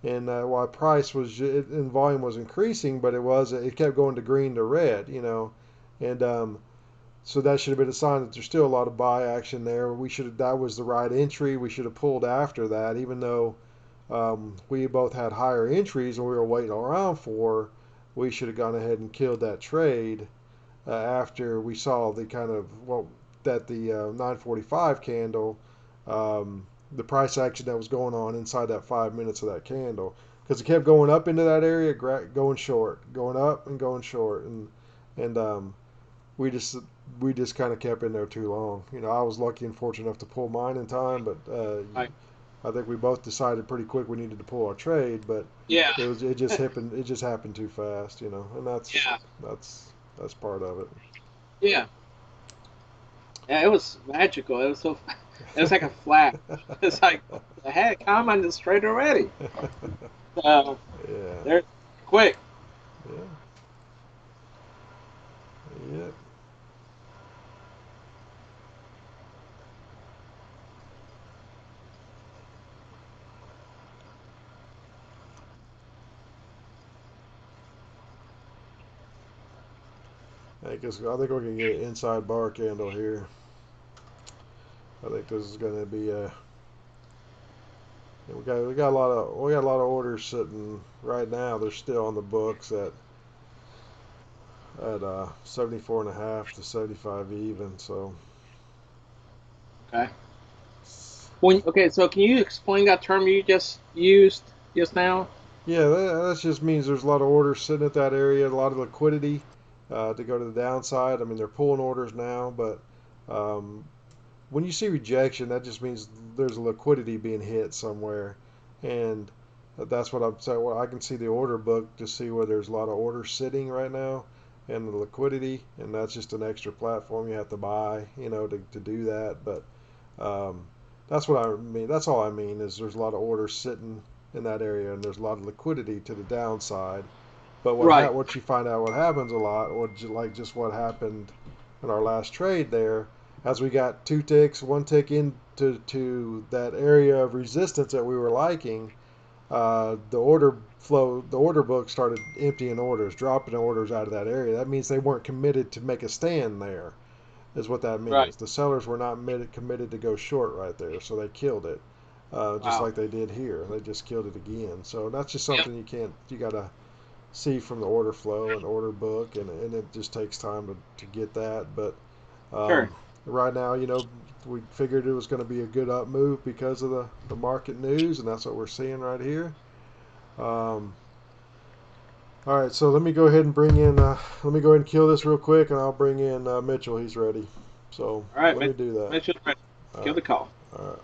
and while price was and volume was increasing, but it kept going to green to red, and so that should have been a sign that there's still a lot of buy action there. That was the right entry. We should have pulled after that, even though we both had higher entries and we were waiting around for. We should have gone ahead and killed that trade after we saw the kind of that the 9:45 candle, the price action that was going on inside that 5 minutes of that candle, because it kept going up into that area, going short, going up and going short, and we just we just kind of kept in there too long. I was lucky and fortunate enough to pull mine in time, but
Like,
I think we both decided pretty quick we needed to pull our trade. But
yeah,
it just happened too fast, and
yeah,
that's that's part of
yeah, yeah. It was magical. It was so. It was like a flash. It's like, what the heck? I'm on the straight already. So
Yeah,
they're quick.
yeah, yeah. I think we can get an inside bar candle here. I think this is going to be a. We got a lot of orders sitting right now. They're still on the books at 74 and a half to 75 even. So
Okay. Okay, so can you explain that term you just used just now?
yeah, that just means there's a lot of orders sitting at that area, a lot of liquidity to go to the downside. I mean, they're pulling orders now, but um, when you see rejection, that just means there's a liquidity being hit somewhere, and that's what I'm saying. Well, I can see the order book to see where there's a lot of orders sitting right now, and the liquidity, and that's just an extra platform you have to buy, to do that. But um, that's what I mean. That's all I mean is there's a lot of orders sitting in that area, and there's a lot of liquidity to the downside. But
Right.
what you find out what happens a lot, or like just what happened in our last trade there, as we got 2 ticks, 1 tick into that area of resistance that we were liking, the order book started emptying orders, dropping orders out of that area. That means they weren't committed to make a stand there, is what that
Right.
means. The sellers were not committed to go short right there, so they killed it, just
Wow.
like they did here. They just killed it again. So that's just
Yep.
something you gotta see from the order flow and order book, and it just takes time to get that. But
Sure.
um, right now, we figured it was going to be a good up move because of the market news, and that's what we're seeing right here. Um, all right, so let me go ahead and let me go ahead and kill this real quick, and I'll bring in Mitchell. He's ready. So
All right,
let me do that.
Mitchell,
All
give
right,
the call.
all right.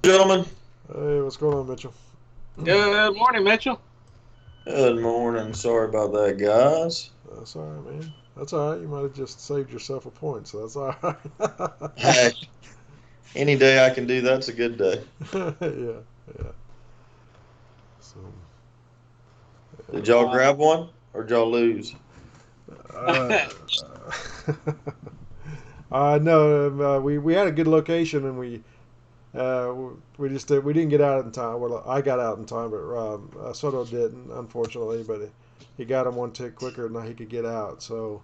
Gentlemen,
Hey, what's going on, Mitchell?
Good morning, Mitchell.
good morning. Sorry about that, guys.
That's all right, man. That's all right. You might have just saved yourself a point, so that's all right.
Hey, any day I can do that's a good day.
Yeah, yeah. So,
Did y'all grab one or did y'all lose?
uh, no, we had a good location, and we just we didn't get out in time. Well, I got out in time, but Soto didn't, unfortunately. But he got him 1 tick quicker than he could get out. So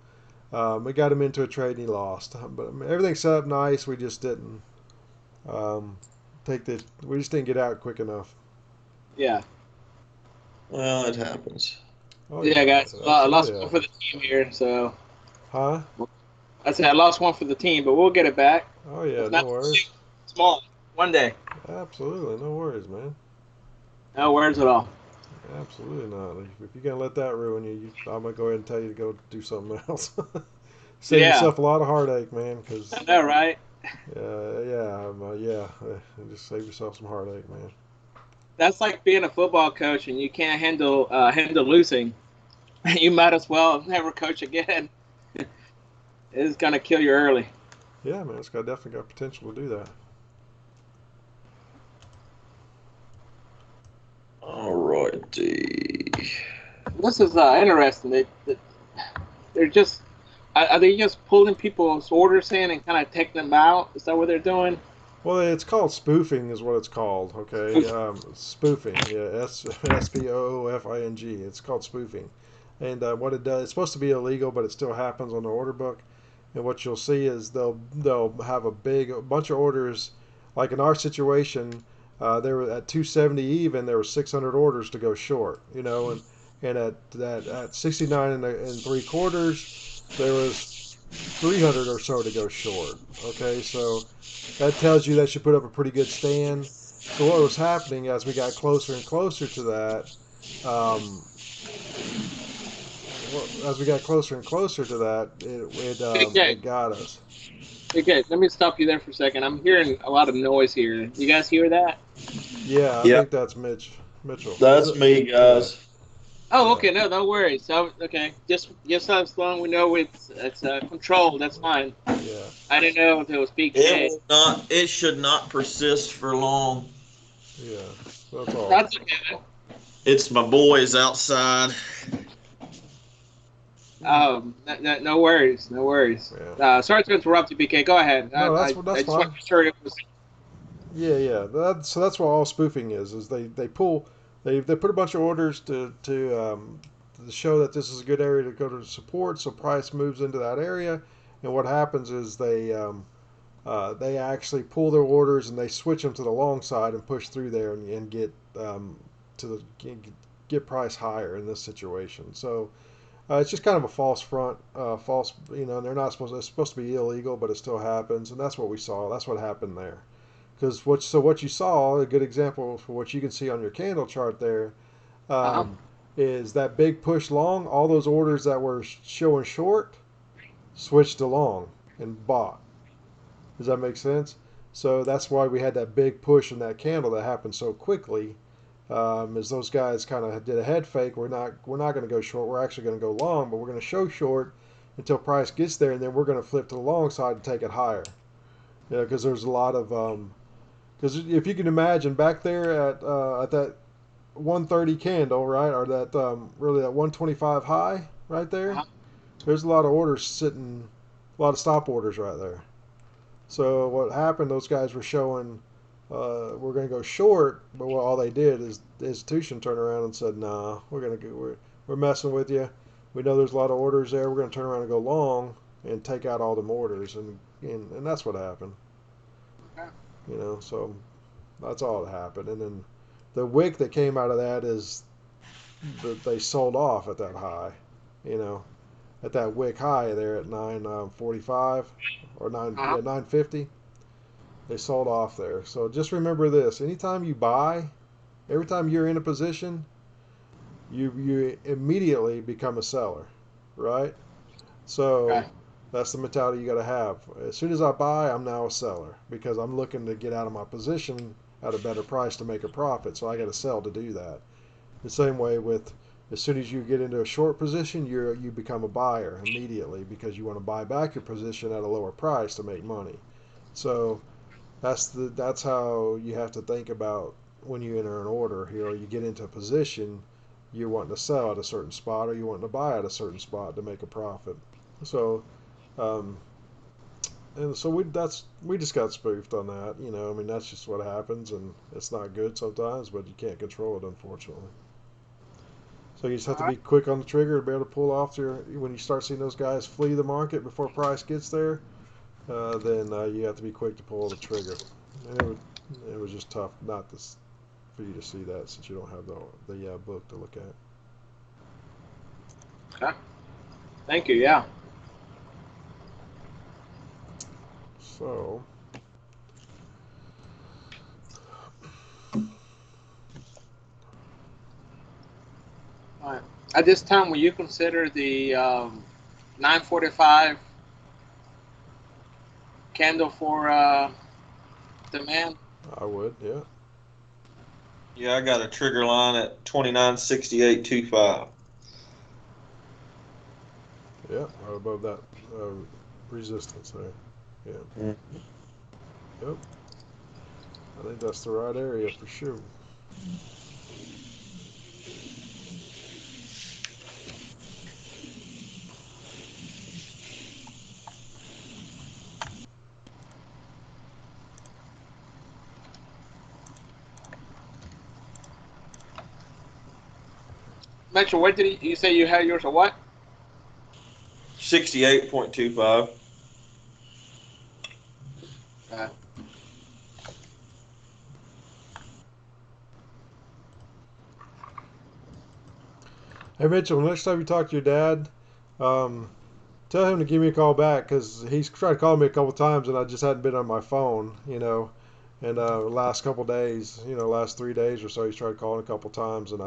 we got him into a trade, and he lost. But I mean, everything's set up nice. We just didn't um, We just didn't get out quick enough.
Yeah.
Well, it happens.
Oh
Yeah,
yeah,
guys.
it
I lost
absolutely
one for the
happens.
team here, so
Huh?
I said I lost one for the team, but we'll get it back.
Oh yeah,
If
no
not
worries.
small, one day.
Absolutely, no worries, man.
No worries at all.
Absolutely not. If you're gonna let that ruin you, I'm gonna go ahead and tell you to go do something else. Save
Yeah,
yourself a lot of heartache, man.
I
Because
know, right?
just save yourself some heartache, man.
That's like being a football coach and you can't handle losing. You might as well never coach again. It's gonna kill you early.
Yeah, man, it's got definitely got potential to do that.
All righty.
This is interesting. They're just are they just pulling people's orders in and kind of taking them out? Is that what they're doing?
Well, it's called spoofing, is what it's called. Okay, spoofing. Yeah, SPOOFING. It's called spoofing, and what it does, it's supposed to be illegal, but it still happens on the order book. And what you'll see is they'll have a bunch of orders, like in our situation, there were at 270 even, there were 600 orders to go short. And at 69 and 3/4, there was 300 or so to go short. Okay, so that tells you that you put up a pretty good stand. So what was happening as we got closer and closer to that, um, as we got closer and closer to that,
Okay,
it got us.
okay. Let me stop you there for a second. I'm hearing a lot of noise here. You guys hear that?
Yeah, I think
Yep,
that's Mitchell. Is
that's
it?
me,
Yeah,
guys.
Oh,
yeah,
okay. No, no worries. So, okay, just as long we know it's controlled, that's fine.
yeah,
I didn't know if it was
It
PK.
will not. It should not persist for long.
yeah. That's all.
That's okay.
It's my boys outside.
No worries, no worries.
Yeah.
Sorry to interrupt you, PK. Go ahead.
No,
I
that's
just want
fine.
to be sure it was.
Yeah, yeah. So that's what all spoofing is. Is they put a bunch of orders to show that this is a good area to go to support. So price moves into that area, and what happens is they actually pull their orders and they switch them to the long side and push through there and get to the get price higher in this situation. So it's just kind of a false front, false. They're not supposed. It's supposed to be illegal, but it still happens, and that's what we saw. That's what happened there. Because what you saw, a good example for what you can see on your candle chart there,
Uh-huh.
um, is that big push long. All those orders that were showing short switched to long and bought. Does that make sense? So that's why we had that big push in that candle that happened so quickly. As those guys kind of did a head fake, we're not going to go short. We're actually going to go long, but we're going to show short until price gets there, and then we're going to flip to the long side and take it higher. Yeah, because there's a lot of Because if you can imagine back there at that 130 candle, right, or that really that 125 high right there,
Uh-huh.
there's a lot of orders sitting, a lot of stop orders right there. So what happened? Those guys were showing we're going to go short, but what all they did is the institution turned around and said, "Nah, we're messing with you. We know there's a lot of orders there. We're going to turn around and go long and take out all them orders," and that's what happened.
Okay.
So that's all that happened. And then the wick that came out of that is that they sold off at that high, you know, at that wick high there at 945 or
Uh-huh.
950. They sold off there. So just remember this: anytime you buy, every time you're in a position, you immediately become a seller, right? So
Okay.
that's the mentality you got to have. As soon as I buy, I'm now a seller because I'm looking to get out of my position at a better price to make a profit. So I got to sell to do that. The same way with as soon as you get into a short position, you become a buyer immediately because you want to buy back your position at a lower price to make money. So that's how you have to think about when you enter an order here. You get into a position, you're wanting to sell at a certain spot or you want to buy at a certain spot to make a profit. So um, and so we just got spoofed on that. I mean that's just what happens, and it's not good sometimes, but you can't control it unfortunately. So you just have
All
to
right.
be quick on the trigger to be able to pull off your when you start seeing those guys flee the market before price gets there. Then you have to be quick to pull the trigger. And it was just tough not to for you to see that since you don't have the book to look at.
Okay. Thank you. Yeah.
So
All right. At this time, will you consider the 945 candle for demand?
I would, yeah,
Yeah, I got a trigger line at 2968.25.
yeah, right above that uh, resistance there. Yeah,
Mm.
yep. I think that's the right area for sure.
Mitchell, what did you say you had yours or what?
68.25.
Uh,
Hey Mitchell, next time you talk to your dad, um, tell him to give me a call back because he's tried to call me a couple times and I just hadn't been on my phone, And last couple days, last 3 days or so, he's tried calling a couple times, and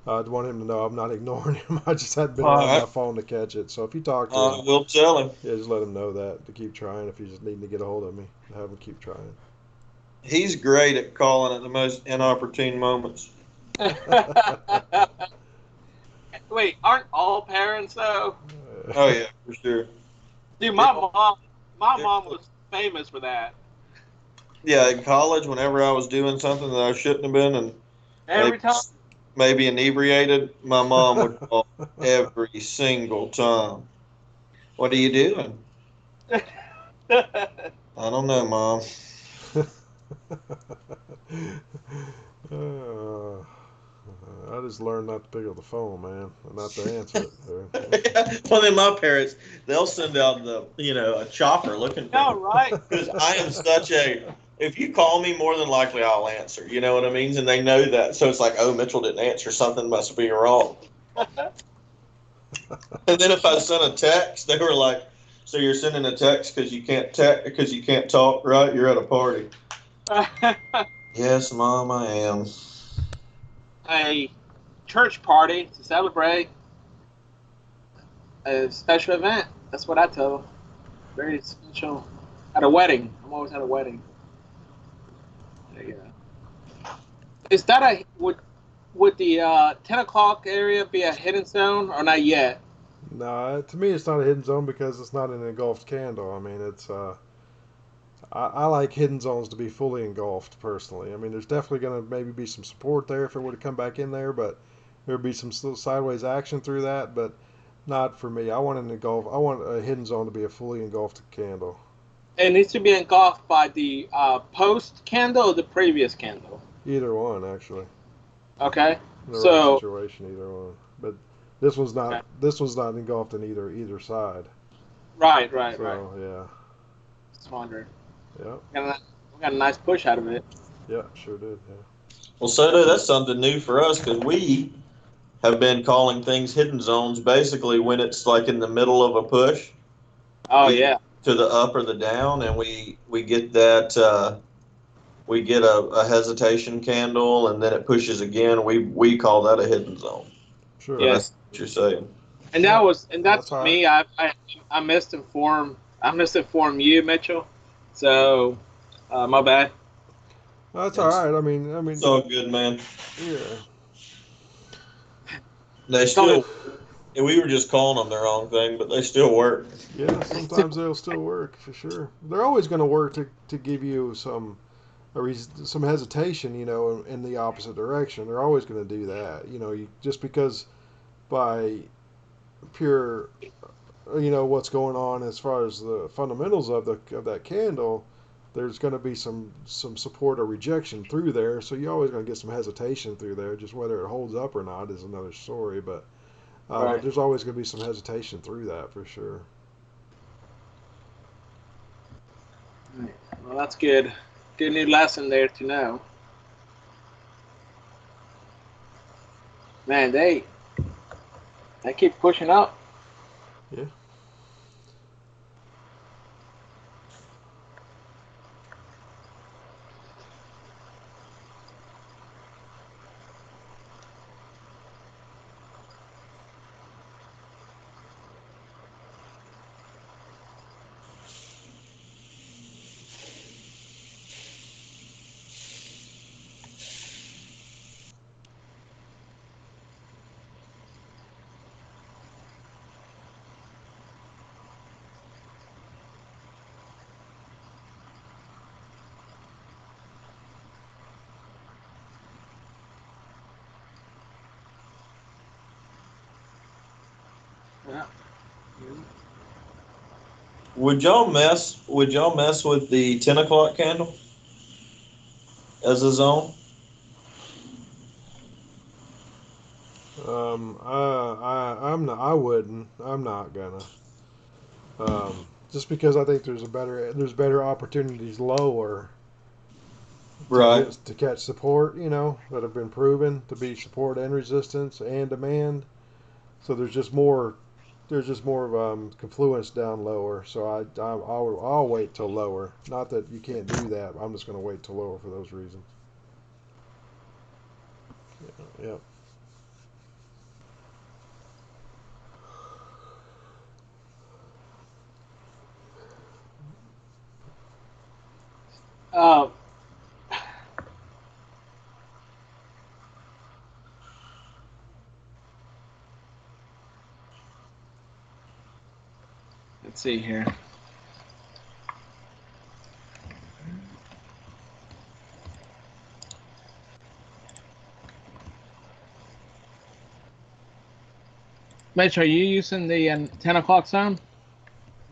I'd want him to know I'm not ignoring him. I just hadn't been
All
around my
right.
phone to catch it. So if you talk to
I
him,
will tell him.
yeah, just let him know that to keep trying. If he's just needing to get a hold of me, have him keep trying.
He's great at calling at the most inopportune moments.
Wait, aren't all parents though?
Oh, yeah, for sure.
Dude,
Yeah,
my mom was famous for that.
yeah, in college, whenever I was doing something that I shouldn't have been and maybe,
Every time.
maybe inebriated, my mom would call every single time. What are you doing? I don't know, Mom.
Uh, I just learned not to pick up the phone, man, and not to answer it.
Well, then my parents, they'll send out a chopper looking for me
No, right?
because I am such a. If you call me, more than likely I'll answer. You know what I mean? And they know that, so it's like, oh, Mitchell didn't answer. Something must be wrong. And then if I sent a text, they were like, "So you're sending a text because you can't talk, right? You're at a party." Yes, Mom, I am.
A church party to celebrate a special event. That's what I tell them. Very special. At a wedding. I'm always at a wedding. There you go. Is that a would the 10 o'clock area be a hidden zone or not yet?
No, to me, it's not a hidden zone because it's not an engulfed candle. I mean, I like hidden zones to be fully engulfed personally. I mean, there's definitely going to maybe be some support there if it were to come back in there, but there would be some still sideways action through that, but not for me. I want an engulf. I want a hidden zone to be a fully engulfed candle.
It needs to be engulfed by the post candle or the previous candle.
Either one, actually.
Okay.
In the
So
right situation, either one. But this one's not.
okay.
This one's not engulfed in either side.
Right.
So yeah.
Just wondering.
Yeah.
We got a nice push out of it.
Yeah. Sure did. Yeah.
Well, Soto, that's something new for us because we have been calling things hidden zones basically when it's like in the middle of a push.
Oh yeah.
To the up or the down, and we get that we get a hesitation candle, and then it pushes again. We call that a hidden zone.
Sure.
Yeah.
That's what you're saying.
And that's
all
me. I misinformed you, Mitchell. So my bad.
That's all right. I mean.
It's all good, man.
Yeah.
They still. We were just calling them the wrong thing, but they still work.
Yeah, sometimes they'll still work for sure. They're always going to work to give you some hesitation, in the opposite direction. They're always going to do that. Just because by pure, what's going on as far as the fundamentals of that candle, there's going to be some support or rejection through there. So you're always going to get some hesitation through there. Just whether it holds up or not is another story, but.
Right.
There's always going to be some hesitation through that for sure.
Well, that's good. Good new lesson there to know. Man, they keep pushing up.
Yeah.
Yeah.
Would y'all mess with the 10 o'clock candle as a zone?
I'm not. I wouldn't. I'm not gonna. Just because I think there's better opportunities lower
Right.
to catch support, that have been proven to be support and resistance and demand. So there's just more confluence down lower. So I'll wait till lower. Not that you can't do that. I'm just going to wait till lower for those reasons. Yeah.
Uh, let's see here. Mitch, are you using the 10 o'clock zone?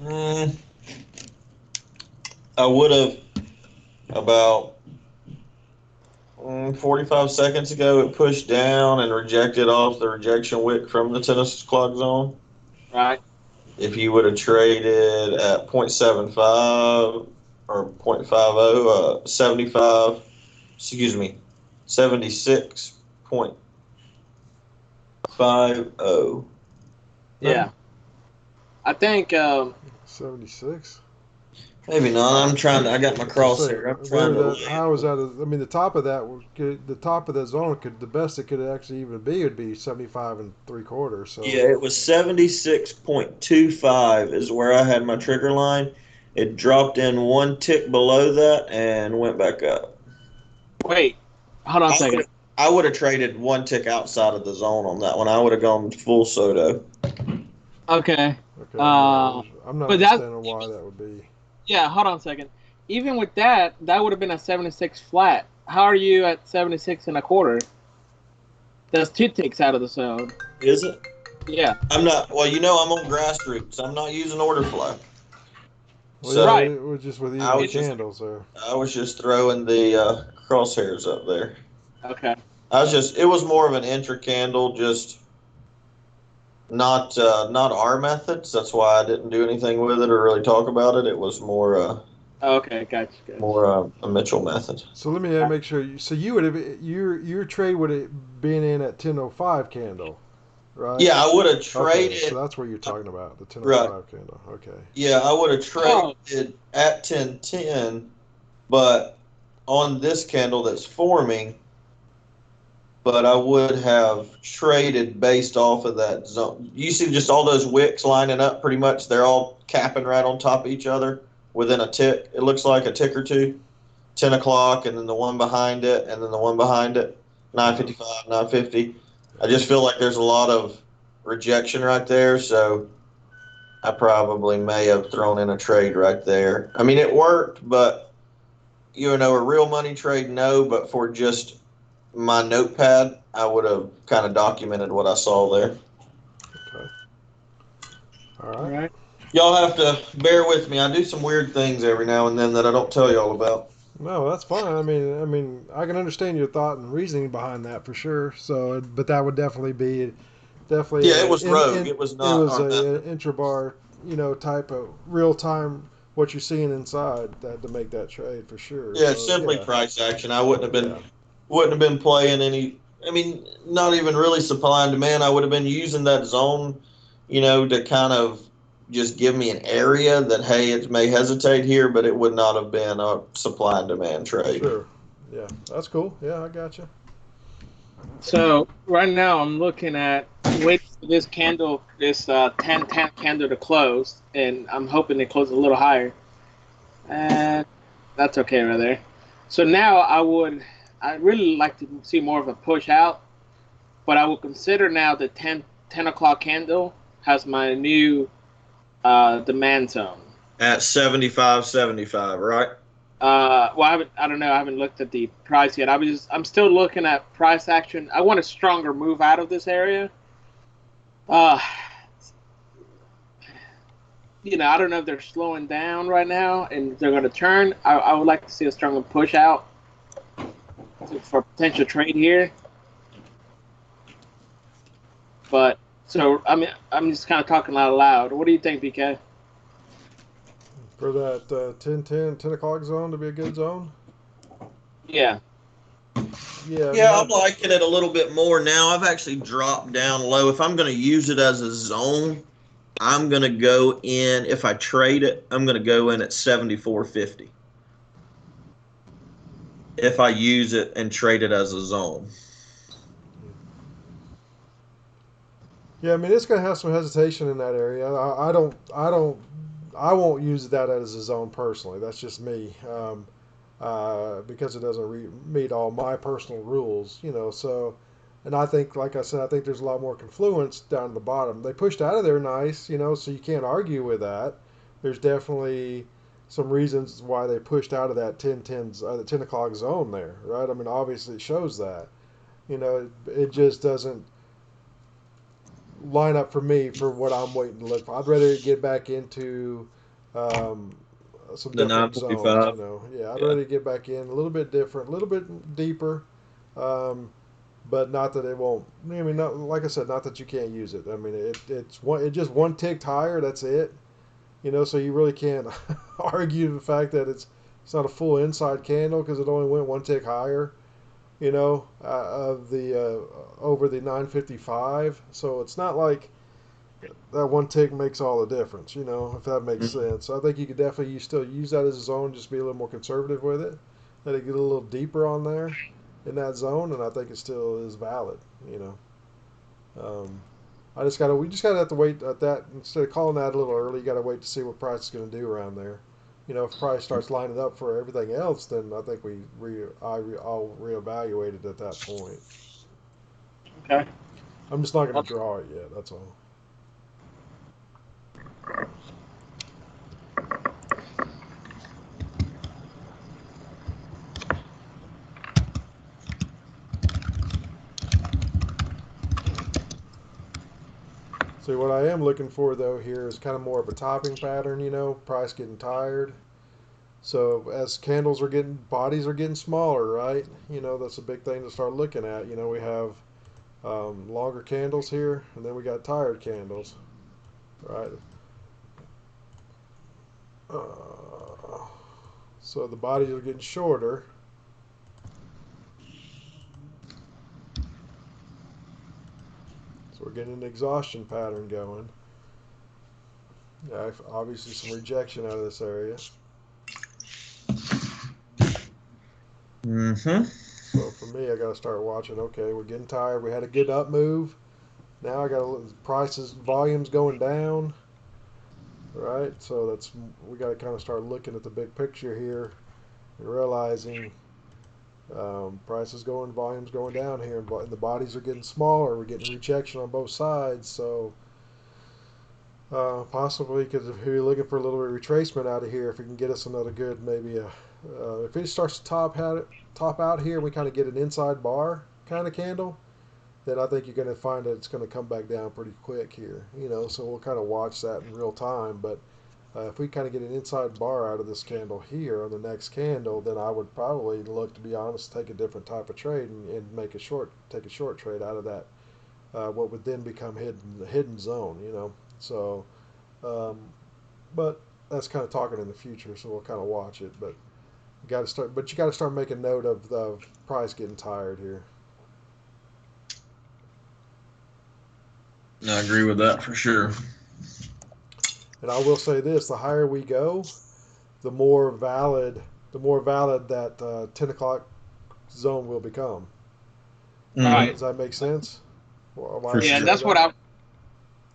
I would have about 45 seconds ago. It pushed down and rejected off the rejection wick from the 10 o'clock zone.
Right.
If you would have traded at 0.75 or 0.50, 75, excuse me, 76.50.
Yeah. I think
76.
Maybe not. I got my crosshair. I'm trying to.
How was that? I mean, the top of that zone the best it could actually even be would be 75 and 3/4. So
Yeah, it was 76.25 is where I had my trigger line. It dropped in one tick below that and went back up.
Wait, hold on a second.
I would have traded one tick outside of the zone on that one. I would have gone full Soto.
Okay.
I'm not understanding why that would be.
Yeah, hold on a second. even with that, that would have been a 76 flat. How are you at 76 and a quarter? That's 2 ticks out of the zone.
Is it?
Yeah.
I'm not. Well, I'm on grassroots. I'm not using order flow.
Well, yeah,
So
Right.
we're just with
I
even
was just
candles there.
I was just throwing the crosshairs up there.
Okay.
It was more of an intra candle, just not our methods. That's why I didn't do anything with it or really talk about it. It was
Okay. Gotcha. Gotcha.
a Mitchell method.
So let me make sure. So you would have your trade would have been in at 10:05 candle, right?
Yeah, I would have
Okay, so
traded.
that's what you're talking about, the
Right.
10:05 candle. Okay.
Yeah, I would have
Oh.
traded at 10:10, but on this candle that's forming, but I would have traded based off of that zone. You see just all those wicks lining up pretty much. They're all capping right on top of each other within a tick. It looks like a tick or two. 10 o'clock, and then the one behind it, and then the one behind it. 9:55, 9:50. I just feel like there's a lot of rejection right there, so I probably may have thrown in a trade right there. I mean, it worked, but a real money trade, no. But for just my notepad, I would have kind of documented what I saw there.
Okay. All
All
right.
right.
Y'all have to bear with me. I do some weird things every now and then that I don't tell y'all about.
No, that's fine. I mean, I can understand your thought and reasoning behind that for sure. So, but that would definitely
Yeah, it was rogue. It was
it
not
was
our
a
method.
intrabar, type of real time what you're seeing inside that to make that trade for sure.
Yeah, it's
So
simply
yeah,
price action. I wouldn't have been
yeah,
playing any. I mean, not even really supply and demand. I would have been using that zone, to kind of just give me an area that hey, it may hesitate here, but it would not have been a supply and demand trade.
sure, yeah, that's cool. Yeah, I got you.
So right now I'm looking at waiting for this candle, this 10-10 candle to close, and I'm hoping it closes a little higher. And that's okay right there. So now I really like to see more of a push out, but I will consider now the 10 o'clock candle has my new demand zone.
At 75.75, right?
Well, I don't know. I haven't looked at the price yet. I'm still looking at price action. I want a stronger move out of this area. Uh, I don't know if they're slowing down right now and they're going to turn. I would like to see a stronger push out for potential trade here. But so I'm just kind of talking out loud. What do you think, BK?
For that 10 o'clock zone to be a good zone.
Yeah.
Yeah, I mean,
Yeah, I'm liking it a little bit more now. I've actually dropped down low. If I'm going to use it as a zone, I'm going to go in. If I trade it, I'm going to go in at 74.50. If I use it and trade it as a zone.
yeah, I mean, it's going to have some hesitation in that area. I won't use that as a zone personally. That's just me. Because it doesn't meet all my personal rules, So, and I think, like I said, I think there's a lot more confluence down at the bottom. They pushed out of there nice, so you can't argue with that. There's definitely some reasons why they pushed out of that the 10 o'clock zone there, right? I mean, obviously it shows that. It just doesn't line up for me for what I'm waiting to look for. I'd rather get back into um, some
The
different zones.
9:45.
Yeah, I'd
Yeah.
rather get back in a little bit different, a little bit deeper, but not that it won't. I mean, not, like I said, not that you can't use it. I mean, it just one ticked higher. That's it. So you really can't argue the fact that it's not a full inside candle because it only went one tick higher. Of the over the 955. So it's not like that one tick makes all the difference, if that makes
Mhm.
sense. So I think you could definitely still use that as a zone, just be a little more conservative with it. Let it get a little deeper on there in that zone, and I think it still is valid. Um, we just gotta have to wait at that instead of calling that a little early. You gotta wait to see what price is going to do around there. If price starts lining up for everything else, then I think I'll reevaluate it at that point.
Okay.
I'm just not going to draw it yet. That's all. See, what I am looking for though here is kind of more of a topping pattern, price getting tired. So as bodies are getting smaller, right? That's a big thing to start looking at. We have longer candles here, and then we got tired candles, right? So the bodies are getting shorter. So we're getting an exhaustion pattern going. Yeah, obviously some rejection out of this area.
Mm-hmm.
So for me, I got to start watching. Okay, we're getting tired. We had a good up move. Now I got to look, prices, volumes going down. Right, so we got to kind of start looking at the big picture here and realizing prices going, volumes going down here, and the bodies are getting smaller. We're getting rejection on both sides, so possibly because if you're looking for a little bit of retracement out of here, if we can get us another good, maybe if it starts to top out here, we kind of get an inside bar kind of candle, then I think you're going to find that it's going to come back down pretty quick here. So we'll kind of watch that in real time, but. If we kind of get an inside bar out of this candle here on the next candle, then I would probably look, to be honest, take a different type of trade and take a short trade out of that. What would then become hidden zone, So, um, but that's kind of talking in the future, so we'll kind of watch it. But you got to start making note of the price getting tired here.
I agree with that for sure.
And I will say this: the higher we go, the more valid that 10 o'clock zone will become.
Right.
Does that make sense?
For
Yeah,
sure.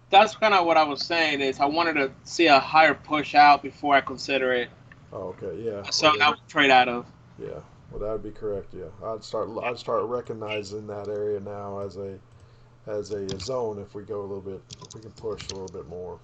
that's kind of what I was saying is I wanted to see a higher push out before I consider it.
Oh, okay, yeah.
So I would trade out of.
Yeah, well, that would be correct. Yeah, I'd start recognizing that area now as a zone if we go a little bit, if we can push a little bit more.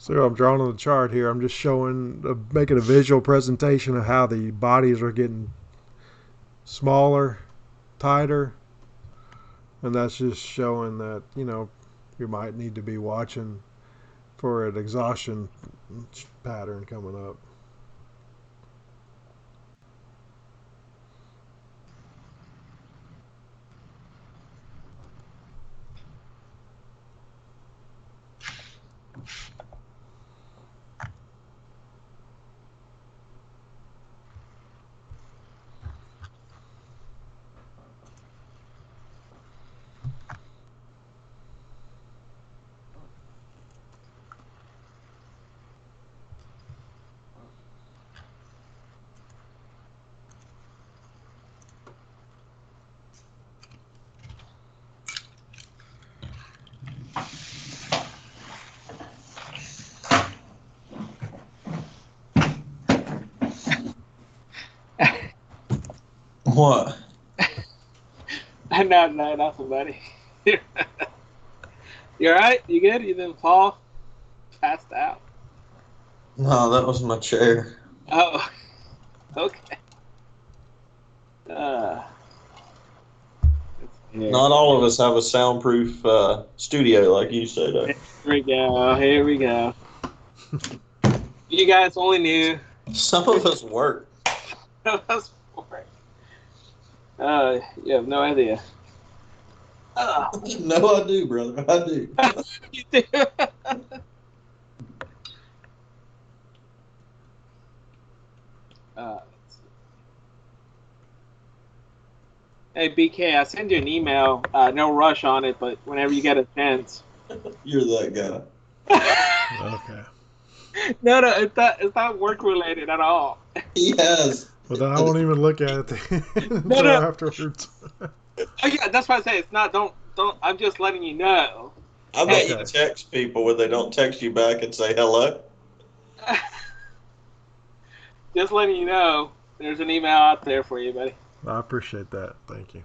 So I'm drawing on the chart here. I'm just making a visual presentation of how the bodies are getting smaller, tighter, and that's just showing that you might need to be watching for an exhaustion pattern coming up.
What?
No, nothing, buddy. You all right? You good? You didn't fall? Passed out?
No, that was my chair.
Oh, okay. Uh,
Not all of us have a soundproof studio like you said.
Here we go. Here we go. You guys only knew.
Some of us work.
That's boring. You have no idea.
No, I do, brother. I do.
You do. Let's see. Hey, BK, I send you an email. No rush on it, but whenever you get a chance.
You're that guy.
Okay.
No, it's not work related at all.
He has.
Well, then I won't even look at it
No,
until
no.
afterwards.
Oh, yeah, that's why I say it's not. Don't. I'm just letting you know.
I bet
Hey.
you text people when they don't text you back and say hello.
Just letting you know. There's an email out there for you, buddy.
I appreciate that. Thank you.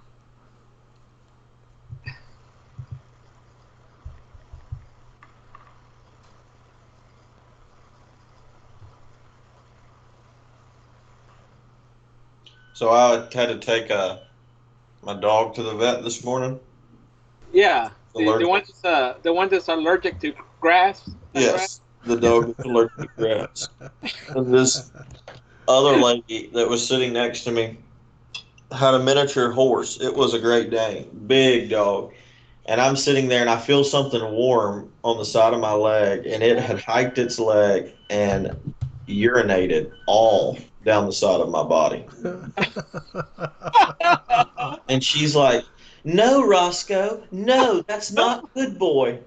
So I had to take my dog to the vet this morning.
Yeah, the
Allergic.
one that's allergic to grass.
Yes, the dog is allergic to grass. And this other lady that was sitting next to me had a miniature horse. It was a Great Dane, big dog. And I'm sitting there and I feel something warm on the side of my leg, and it had hiked its leg and urinated all down the side of my body. And she's like, "No, Roscoe, no, that's not good, boy."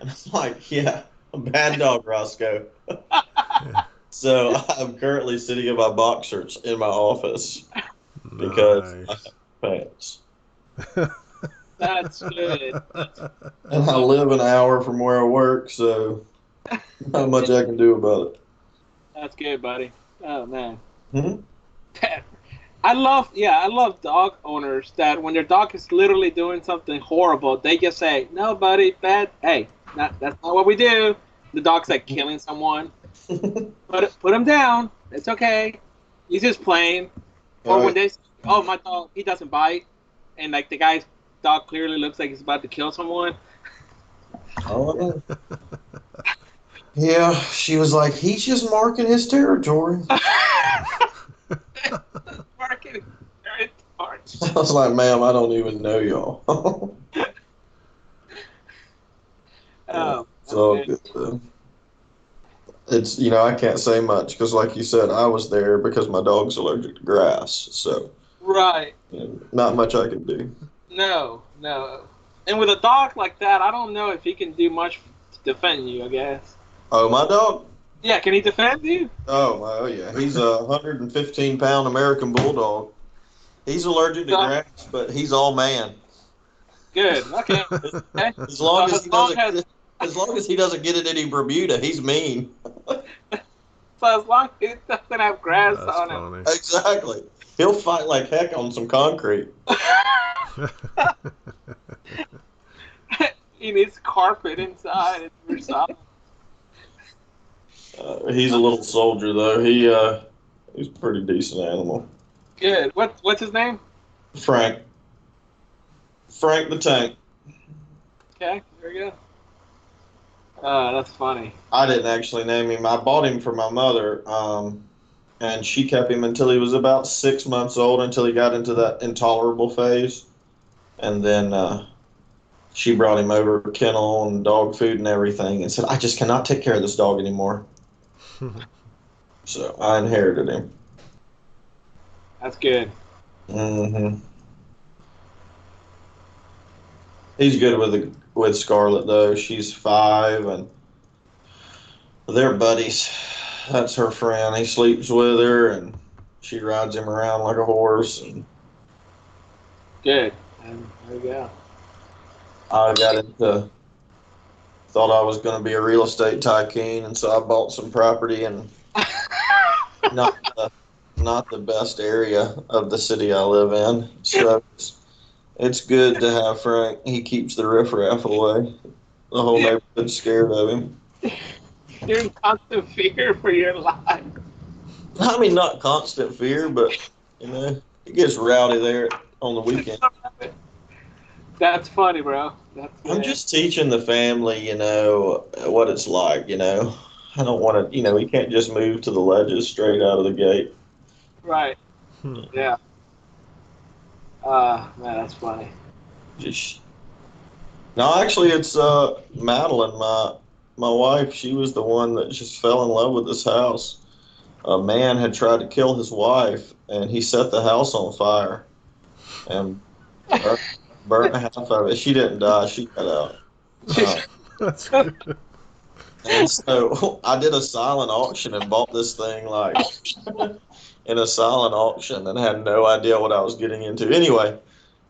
And I'm like, "Yeah, a bad dog, Roscoe." So I'm currently sitting in my boxers in my office because I have pants.
That's good.
And I live an hour from where I work, so not much I can do about it.
That's good, buddy. Oh man.
Hmm?
I love dog owners that when their dog is literally doing something horrible, they just say, "No, buddy, bad. Hey, that's not what we do." The dog's like killing someone. Put him down. It's okay. He's just playing. Or when they, "Oh, my dog, he doesn't bite," and like the guy's dog clearly looks like he's about to kill someone.
Oh, yeah, she was like, "He's just marking his territory."
Marketing very hard.
I was like, "Ma'am, I don't even know y'all."
Oh,
It's all good though. It's, I can't say much because, like you said, I was there because my dog's allergic to grass. So,
right.
not much I can do.
No. And with a dog like that, I don't know if he can do much to defend you, I guess.
Oh, my dog?
Yeah, can he defend you?
Oh yeah. He's a 115-pound American Bulldog. He's allergic to grass, but he's all man.
Good. Okay.
As long as he doesn't get it any Bermuda, he's mean.
So as long as he doesn't have grass
That's
on
funny.
Exactly. He'll fight like heck on some concrete.
He needs carpet inside.
He's a little soldier though. He's a pretty decent animal.
Good. What's his name?
Frank the Tank.
Okay, there we go. That's funny.
I didn't actually name him. I bought him for my mother, and she kept him until he was about 6 months old, until he got into that intolerable phase, and then she brought him over kennel and dog food and everything, and said, "I just cannot take care of this dog anymore." So I inherited him.
That's good.
Hmm. He's good with Scarlett though. She's 5, and they're buddies. That's her friend. He sleeps with her, and she rides him around like a horse. And
Good. And there you go.
I thought I was going to be a real estate tycoon, and so I bought some property in not the best area of the city I live in. So it's good to have Frank. He keeps the riffraff away. The whole neighborhood's scared of him.
You're in constant fear for your life.
I mean, not constant fear, but it gets rowdy there on the weekend.
That's funny, bro.
I'm just teaching the family, what it's like. I don't want to. We can't just move to the ledges straight out of the gate.
Right. Yeah. Man, that's funny.
No, actually, it's Madeline, my wife. She was the one that just fell in love with this house. A man had tried to kill his wife, and he set the house on fire. And burnt, burnt half of it. She didn't die. She got out.
She's
Uh,
That's good.
and so I did a silent auction and bought this thing like in a silent auction and had no idea what I was getting into. Anyway,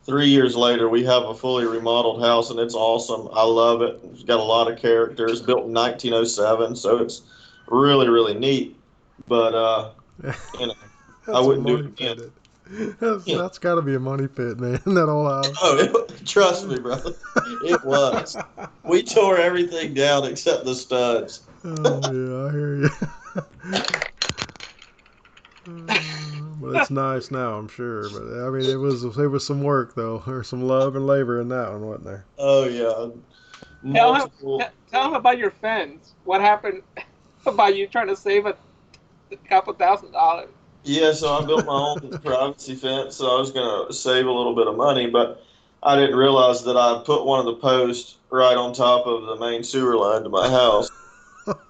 3 years later, we have a fully remodeled house and it's awesome. I love it. It's got a lot of characters. Built in 1907, so it's really really neat. But you know, I
That's a
wouldn't do it
money
again.
pit. That's,
You know,
that's got to be a money pit, man. That old house.
trust me, brother, it was. We tore everything down except the studs.
Oh yeah, I hear you. But it's nice now, I'm sure. But I mean, it was some work though, or some love and labor in that one, wasn't there?
Oh yeah,
tell him
multiple.
tell him about your fence. What happened about you trying to save a couple $1,000s?
Yeah, so I built my own privacy fence, so I was gonna save a little bit of money, but I didn't realize that I put one of the posts right on top of the main sewer line to my house,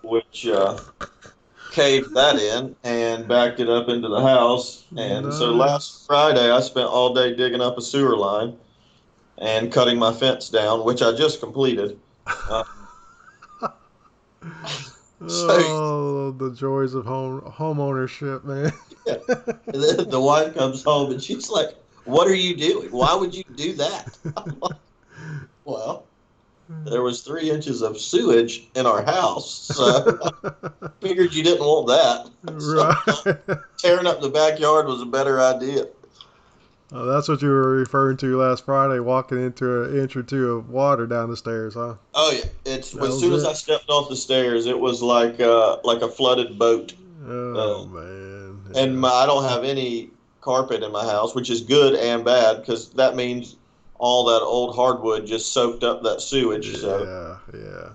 which caved that in and backed it up into the house. And so last
Nice.
Friday, I spent all day digging up a sewer line and cutting my fence down, which I just completed. Uh, so
Oh, the joys of home ownership, man.
yeah, and then the wife comes home and she's like, "What are you doing? Why would you do that?" I'm like, well, there was 3 inches of sewage in our house, so I figured you didn't want that. So
Right.
tearing up the backyard was a better idea.
Oh, that's what you were referring to last Friday, walking into an inch or two of water down the stairs, huh?
Oh yeah, it's
That
as
was
soon as I
it.
stepped off the stairs, it was like a flooded boat. Uh,
Oh man,
and
yeah,
I don't have any carpet in my house, which is good and bad because that means all that old hardwood just soaked up that sewage. So
yeah, yeah.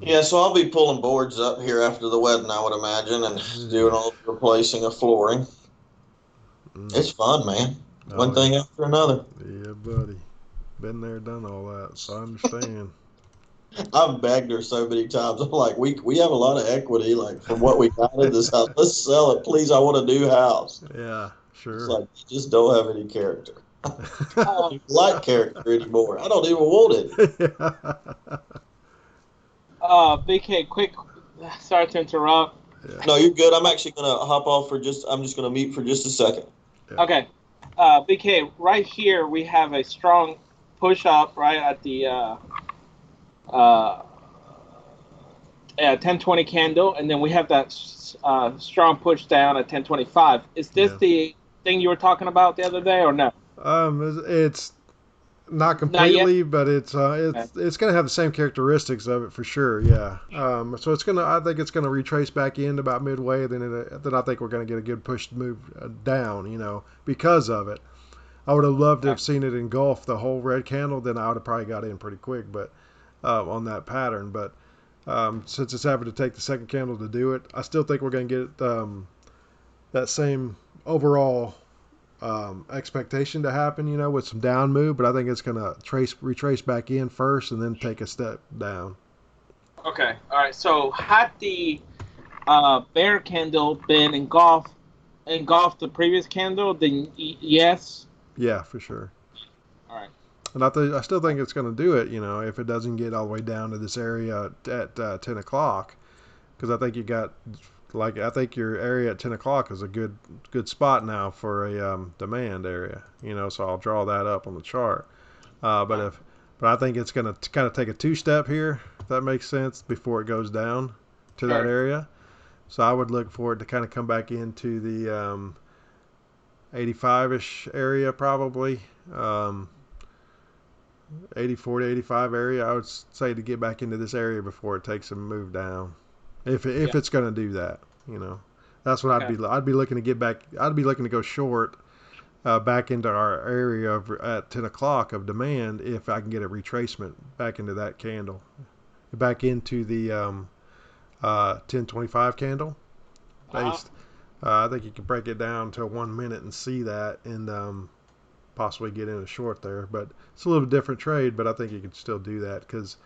yeah, so I'll be pulling boards up here after the wedding, I would imagine, and doing
Yeah.
all the replacing of flooring.
Mm.
It's fun, man. One
Oh
thing
yeah,
after another.
yeah, buddy. Been there, done all that, so I understand.
I've begged her so many times. I'm like, we have a lot of equity, like from what we got in this house. Let's sell it, please. I want a new house.
Yeah,
It's
sure.
like you just don't have any character. I don't
Um,
even like character anymore. I don't even want it.
Yeah.
BK, quick. Sorry to interrupt.
Yeah,
No, you're good. I'm actually gonna hop off for just. I'm just gonna mute for just a second.
yeah,
Okay, BK, right here we have a strong push up right at the uh, 1020 candle, and then we have that strong push down at 1025. Is this
yeah.
the thing you were talking about the other day, or no?
It's not
Not yet.
completely, but it's
Okay.
it's gonna have the same characteristics of it for sure. Yeah. So I think it's gonna retrace back in about midway. Then I think we're gonna get a good push to move down. Because of it. I would have loved to
Okay.
have seen it engulf the whole red candle. Then I would have probably got in pretty quick, but on that pattern. But since it's having to take the second candle to do it, I still think we're gonna get that same overall expectation to happen, with some down move, but I think it's going to retrace back in first and then take a step down.
Okay. All right. So had the bear candle been engulfed the previous candle, then yes.
Yeah, for sure.
All right.
And I still think it's going to do it, if it doesn't get all the way down to this area at 10 o'clock. Because I think your area at 10 o'clock is a good spot now for a demand area, so I'll draw that up on the chart. Uh, but
Okay.
if but I think it's going to kind of take a two-step here, if that makes sense, before it goes down to that
Sure.
area. So I would look for it to kind of come back into the 85-ish area, probably. 84 to 85 area. I would say to get back into this area before it takes a move down. If
Yeah.
it's going to do that, that's what
Okay.
I'd be looking to get back. I'd be looking to go short back into our area at 10 o'clock of demand if I can get a retracement back into that candle, back into the 1025 candle
Uh-huh.
based. I think you can break it down to 1 minute and see that and possibly get in a short there. But it's a little different trade, but I think you can still do that because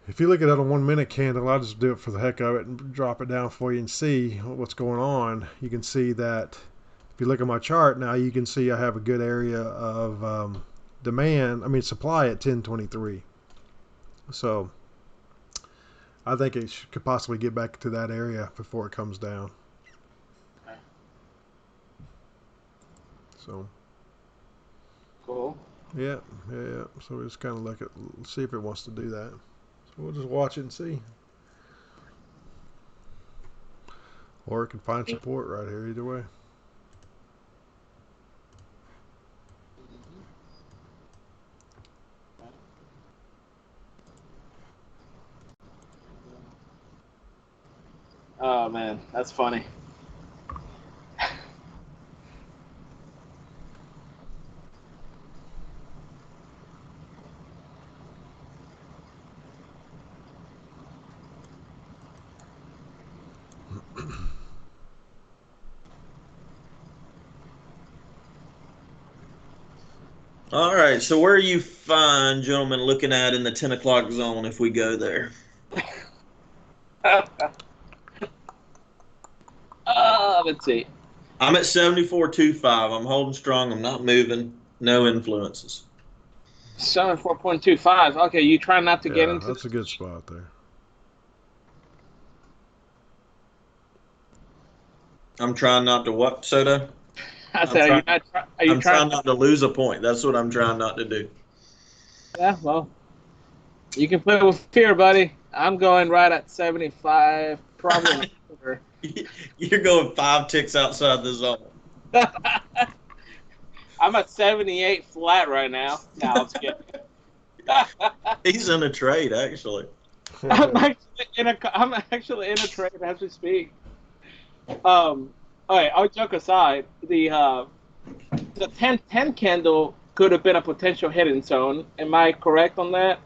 if you look at it on a 1 minute candle, I'll just do it for the heck of it and drop it down for you and see what's going on. You can see that if you look at my chart now, you can see I have a good area of supply at 1023. So I think it could possibly get back to that area before it comes down.
Okay.
So
Cool.
yeah. So we just kind of see if it wants to do that. So we'll just watch it and see. Or it can find support right here either way.
Oh man, that's funny.
All right. So where are you fine, gentlemen, looking at in the 10 o'clock zone if we go there?
Let's see.
I'm at 74.25. I'm holding strong. I'm not moving. No influences.
74.25. Okay, you try not to get
Yeah,
into
that's
this.
a good spot there.
I'm trying not to what, Soda?
I said, are you
I'm trying not to lose a point. That's what I'm trying not to do.
Yeah, well, you can play with fear, buddy. I'm going right at 75, probably.
You're going 5 ticks outside the zone.
I'm at 78 flat right now. No, I'm just kidding.
He's in a trade, actually.
I'm actually in a trade as we speak. All right, all joke aside, the 1010 candle could have been a potential hidden zone. Am I correct on that?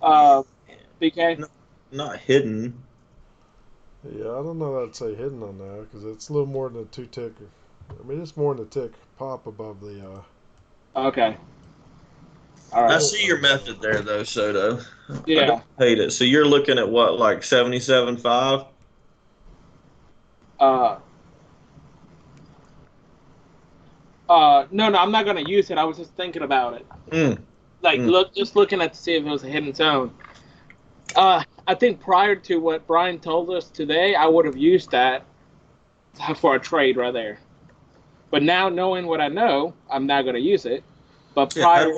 BK?
No, not hidden.
Yeah, I don't know that I'd say hidden on that because it's a little more than a 2 tick. I mean, it's more than a tick pop above the.
Okay. All right.
I see your method there, though, Soto.
Yeah.
I don't hate it. So you're looking at what, like 77.5?
No, I'm not gonna use it. I was just thinking about it. Just looking at to see if it was a hidden zone. I think prior to what Brian told us today, I would have used that for a trade right there. But now knowing what I know, I'm not gonna use it. But prior,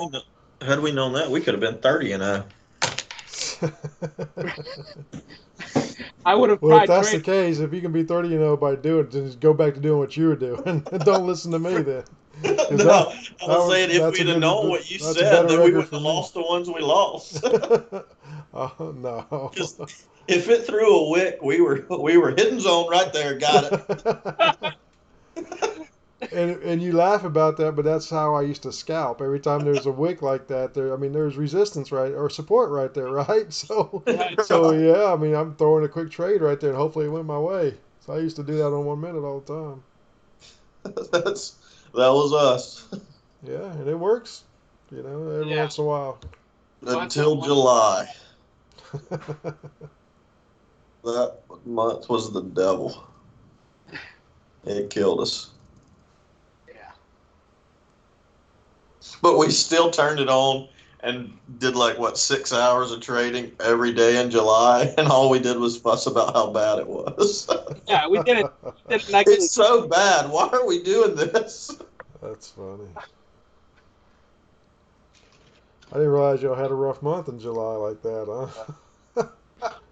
had we known that, we could have been 30-0.
I would have.
Well, if that's the case, if you can be 30-0 by doing it, then just go back to doing what you were doing. Don't listen to me then.
No, I was saying if we'd have known what you said, then we wouldn't have lost the ones we lost.
Oh no!
If it threw a wick, we were hidden zone right there. Got
it. And you laugh about that, but that's how I used to scalp. Every time there's a wick like that, there's resistance right or support right there, right? So yeah, I mean, I'm throwing a quick trade right there, and hopefully it went my way. So I used to do that on 1 minute all the time.
That was us.
Yeah, and it works, every once in a while.
Until July. That month was the devil. It killed us.
Yeah.
But we still turned it on and did 6 hours of trading every day in July, and all we did was fuss about how bad it was.
Yeah, we didn't
It's so bad. Why are we doing this?
That's funny. I didn't realize y'all had a rough month in July like that,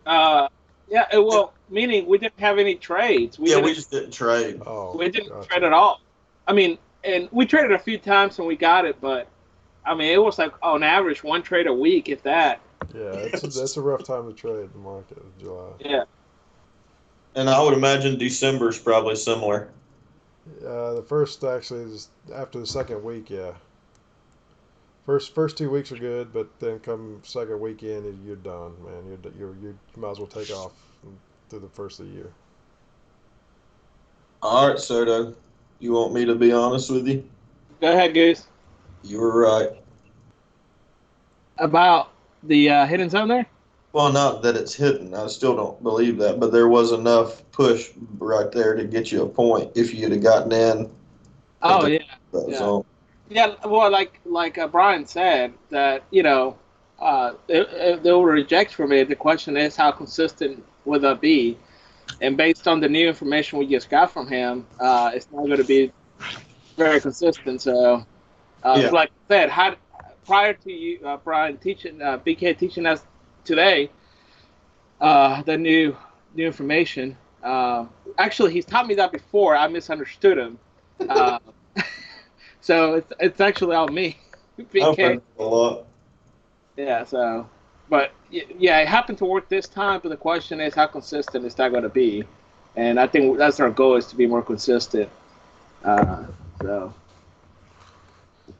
huh? Meaning we didn't have any trades.
We just didn't trade.
Oh,
we didn't trade at all. I mean, and we traded a few times when we got it, but I mean, it was on average 1 trade a week, if that.
Yeah, that's a rough time to trade the market in July.
Yeah.
And I would imagine December's probably similar.
The first actually is after the second week, yeah. First 2 weeks are good, but then come second weekend, you're done, man. You might as well take off through the first of the year.
All right, Soto. You want me to be honest with you?
Go ahead, Goose.
You were right.
About the hidden zone there?
Well, not that it's hidden. I still don't believe that, but there was enough push right there to get you a point if you'd have gotten in
Oh yeah,
That's
yeah,
all.
yeah. Well, like Brian said that they will reject from it. The question is how consistent will that be? And based on the new information we just got from him, it's not going to be very consistent. So,
Yeah.
like I said, prior to you, Brian teaching BK teaching us today, the new information. Actually, he's taught me that before. I misunderstood him. Uh, so it's actually on me,
I've
BK.
heard a lot.
Yeah. So, but yeah, it happened to work this time. But the question is, how consistent is that going to be? And I think that's our goal is to be more consistent. Uh, so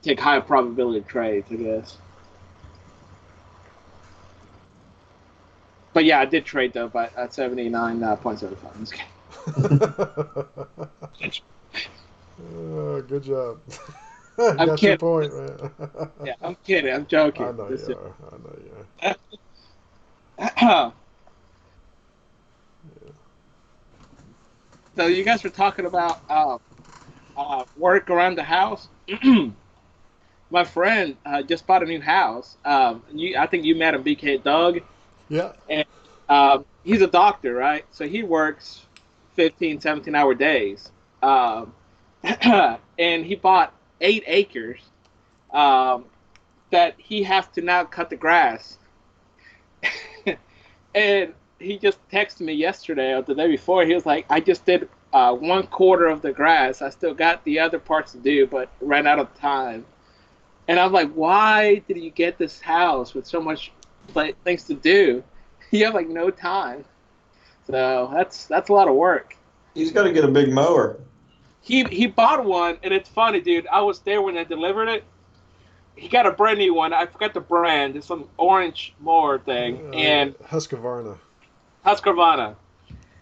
take higher probability trades, I guess. But yeah, I did trade though, but at 79.75.
Good job.
I'm
Got your
kidding.
point, man.
Yeah, I'm kidding. I'm
I
joking.
know
This
you
is-
are. I know you
so you guys were talking about work around the house. My friend just bought a new house. I think you met him, BK Doug,
Yeah.
and he's a doctor, right? So he works 15, 17-hour days. Um, and he bought 8 acres um, that he has to now cut the grass. And he just texted me yesterday or the day before. He was like, I just did 1/4 of the grass. I still got the other parts to do, but ran out of time. And I'm like, why did you get this house with so much things to do? You have like no time. So that's a lot of work.
He's got to get a big mower.
He bought one, and it's funny, dude. I was there when they delivered it. He got a brand new one. I forgot the brand. It's some orange mower thing, and
Husqvarna.
Husqvarna.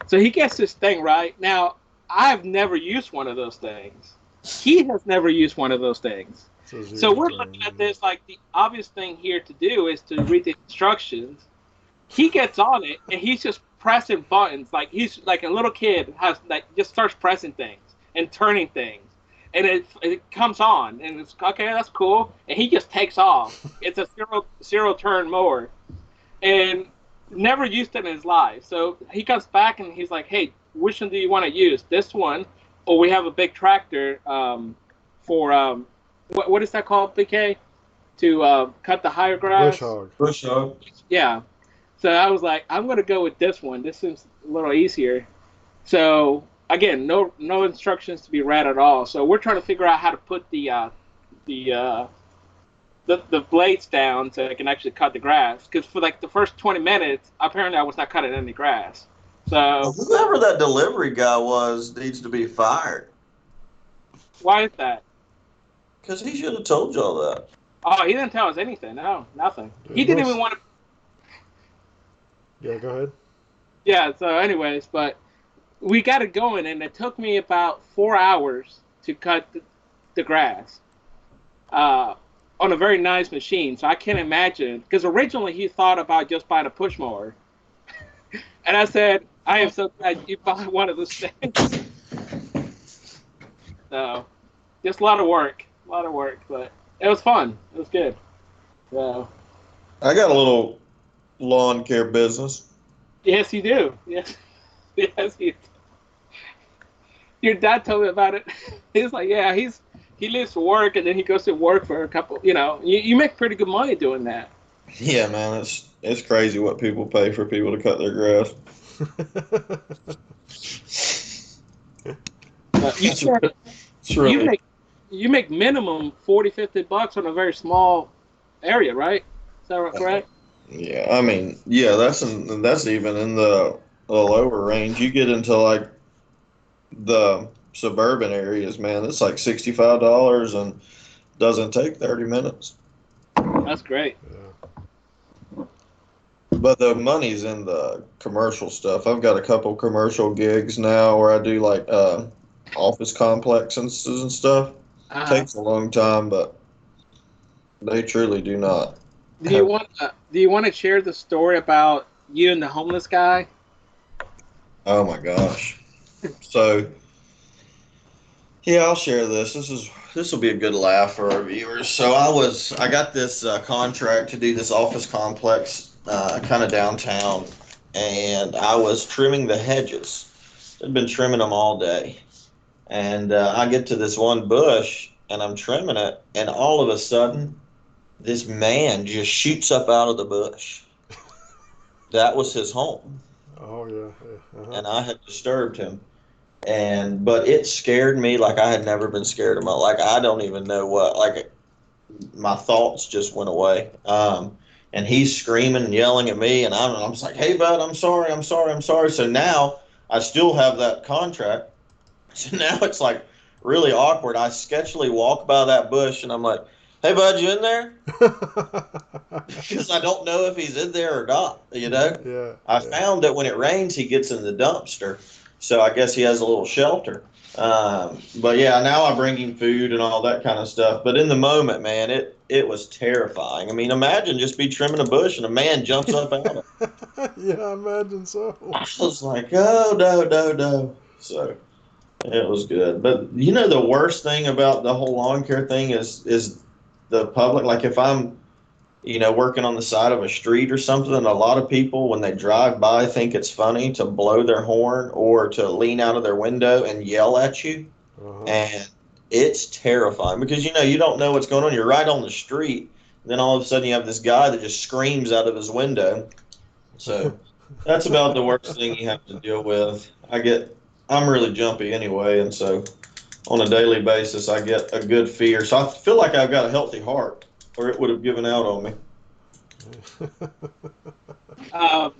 So he gets this thing right now. I've never used one of those things. He has never used one of those things. So we're looking at this like the obvious thing here to do is to read the instructions. He gets on it and he's just pressing buttons like he's like a little kid has like just starts pressing things and turning things, and it comes on and it's okay, that's cool, and he just takes off. It's a zero turn mower, and never used it in his life. So he comes back and he's like, "Hey, which one do you want to use? This one, or we have a big tractor for what is that called, BK? To cut the higher grass."
Bush hog.
Bush hog.
Yeah. So I was like, I'm gonna go with this one. This seems a little easier. So again, no instructions to be read at all. So we're trying to figure out how to put the the blades down so I can actually cut the grass. Because for like the first 20 minutes, apparently I was not cutting any grass. So
Whoever that delivery guy was needs to be fired.
why is that?
Because he should have told y'all that.
Oh, he didn't tell us anything. No, nothing.
Yeah,
He didn't
most-
even want to.
Yeah, go ahead.
Yeah. So, anyways, but we got it going, and it took me about 4 hours to cut the grass on a very nice machine. So I can't imagine, because originally he thought about just buying a push mower, and I said, I am so glad you bought one of those things. So just a lot of work, but it was fun. It was good. So
I got a little lawn care business.
yes, you do. Yes, yes, you. Your dad told me about it. He's like, yeah, he leaves for work and then he goes to work for a couple. You make pretty good money doing that.
Yeah, man, it's crazy what people pay for people to cut their grass.
But you
It's
said
really
you make minimum $40-$50 on a very small area, right? Is that correct?
yeah. I mean, yeah, that's even in the lower range. You get into like the suburban areas, man. It's like $65 and doesn't take 30 minutes.
That's great.
Yeah.
But the money's in the commercial stuff. I've got a couple commercial gigs now where I do like office complexes and stuff. Takes a long time, but they truly do not.
Do you want to share the story about you and the homeless guy?
Oh my gosh. So Yeah, I'll share this. This will be a good laugh for our viewers. So I got this contract to do this office complex kind of downtown, and I was trimming the hedges. I'd been trimming them all day, and I get to this one bush, and I'm trimming it, and all of a sudden, this man just shoots up out of the bush. That was his home,
Oh yeah. Uh-huh.
and I had disturbed him. But it scared me like I had never been scared of my, like I don't even know what, like my thoughts just went away. And he's screaming and yelling at me, and I'm just like, hey bud, I'm sorry, I'm sorry, I'm sorry. So now I still have that contract. So now it's like really awkward. I sketchily walk by that bush, and I'm like, hey bud, you in there? Because I don't know if he's in there or not.
Yeah,
I
yeah.
found that when it rains, he gets in the dumpster, so I guess he has a little shelter. But yeah, now I bring him food and all that kind of stuff. But in the moment, man, it was terrifying. I mean, imagine just be trimming a bush and a man jumps up out of it.
Yeah, I imagine so.
I was like, oh no, no, no. So it was good. But you know, the worst thing about the whole lawn care thing is the public. Like if I'm working on the side of a street or something. And a lot of people, when they drive by, think it's funny to blow their horn or to lean out of their window and yell at you.
Uh-huh.
And it's terrifying because, you don't know what's going on. You're right on the street. And then all of a sudden you have this guy that just screams out of his window. So that's about the worst thing you have to deal with. I'm really jumpy anyway. And so on a daily basis, I get a good fear. So I feel like I've got a healthy heart or it would have given out on me.
Um,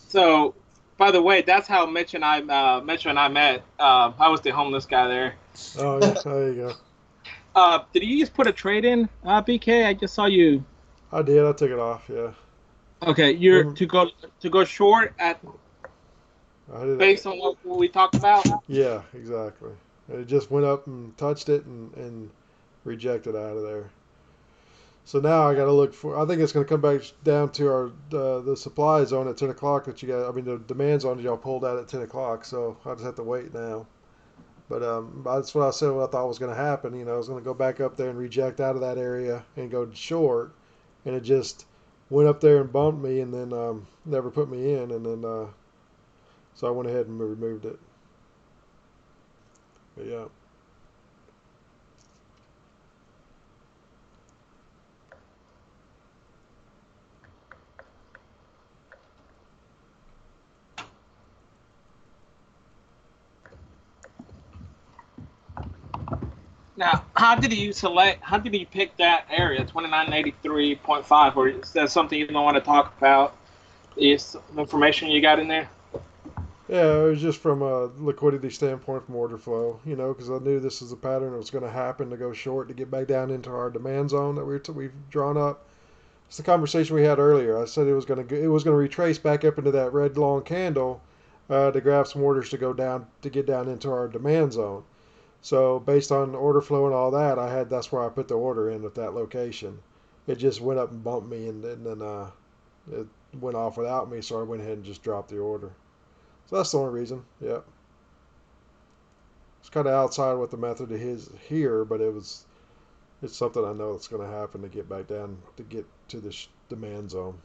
so, by the way, that's how Mitch and I met. I was the homeless guy there.
Oh yeah, there you go.
Did you just put a trade in, BK? I just saw you.
I did. I took it off. Yeah.
Okay, you're
Him.
to go short at
I did it.
based on what we talked about.
Yeah, exactly. And it just went up and touched it and rejected out of there. So now I got to look for. I think it's going to come back down to our the supply zone at 10 o'clock that you got. I mean the demand zone that y'all pulled out at 10 o'clock. So I just have to wait now. But that's what I said. What I thought was going to happen. I was going to go back up there and reject out of that area and go short, and it just went up there and bumped me, and then never put me in, and then so I went ahead and removed it. But yeah.
Now, how did you select? How did you pick that area, 2983.5? Or is that something you don't want to talk about? Is information you got in there?
Yeah, it was just from a liquidity standpoint from order flow, because I knew this is a pattern that was going to happen to go short to get back down into our demand zone that we've drawn up. It's the conversation we had earlier. I said it was going to retrace back up into that red long candle to grab some orders to go down to get down into our demand zone. So based on order flow and all that, that's where I put the order in at that location. It just went up and bumped me, and then it went off without me, so I went ahead and just dropped the order. So that's the only reason. Yeah, it's kind of outside what the method is here, but it's something I know that's going to happen to get back down to get to the demand zone.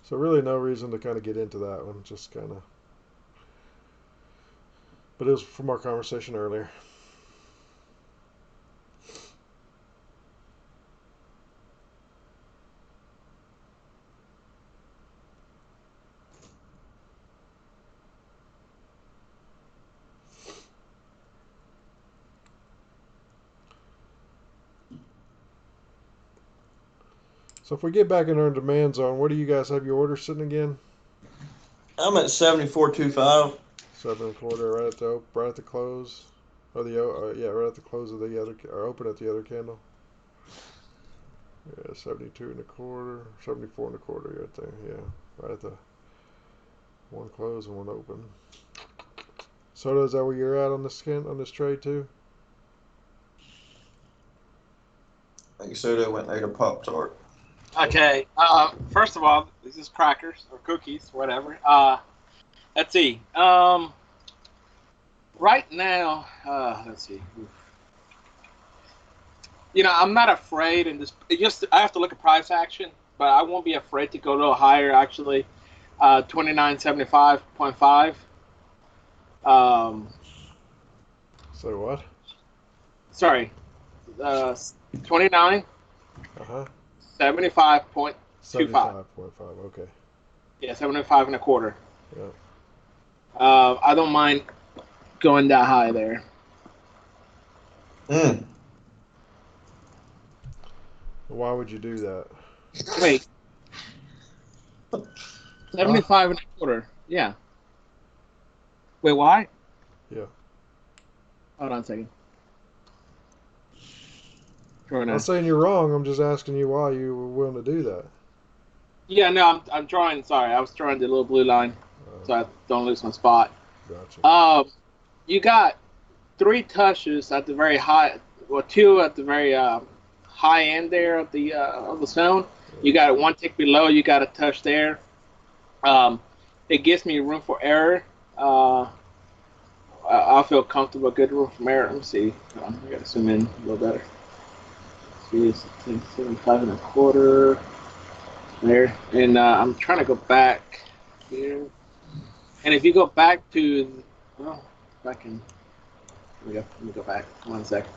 So really no reason to kind of get into that one. Just kind of, but it was from our conversation earlier. So if we get back in our demand zone, where do you guys have your order sitting again?
I'm at 74.25.
7 1/4, right at the close, or yeah, right at the close of the other, or open at the other candle. Yeah, 72 1/4, 74 1/4, right there. Yeah, right at the one close and one open. So is that where you're at on this trade too?
I think soda went and ate a Pop Tart.
Okay. First of all, this is crackers or cookies, whatever. Let's see. Right now, let's see. I'm not afraid, and just I have to look at price action, but I won't be afraid to go a little higher. Actually, 29.75. Um,
So what?
sorry, 29
Uh huh.
75.25.
75.5. Okay.
Yeah, 75 and a quarter.
Yeah.
I don't mind going that high there.
Mm.
Why would you do that?
Wait,
Huh?
75 and a quarter. Yeah. Wait, why?
Yeah.
Hold on a second. Sure
Not
enough.
saying you're wrong. I'm just asking you why you were willing to do that.
Yeah, no, I'm drawing. Sorry, I was drawing the little blue line, so I don't lose my spot.
Gotcha.
You got three touches at the very high, well, two at the very high end there of the zone. You got one tick below. You got a touch there. Um, it gives me room for error. Uh, I feel comfortable, good room for error. Let me see. I got to zoom in a little better. See, it's 75 and a quarter there, and I'm trying to go back here. And if you go back to, well, back in, let me go back 1 second.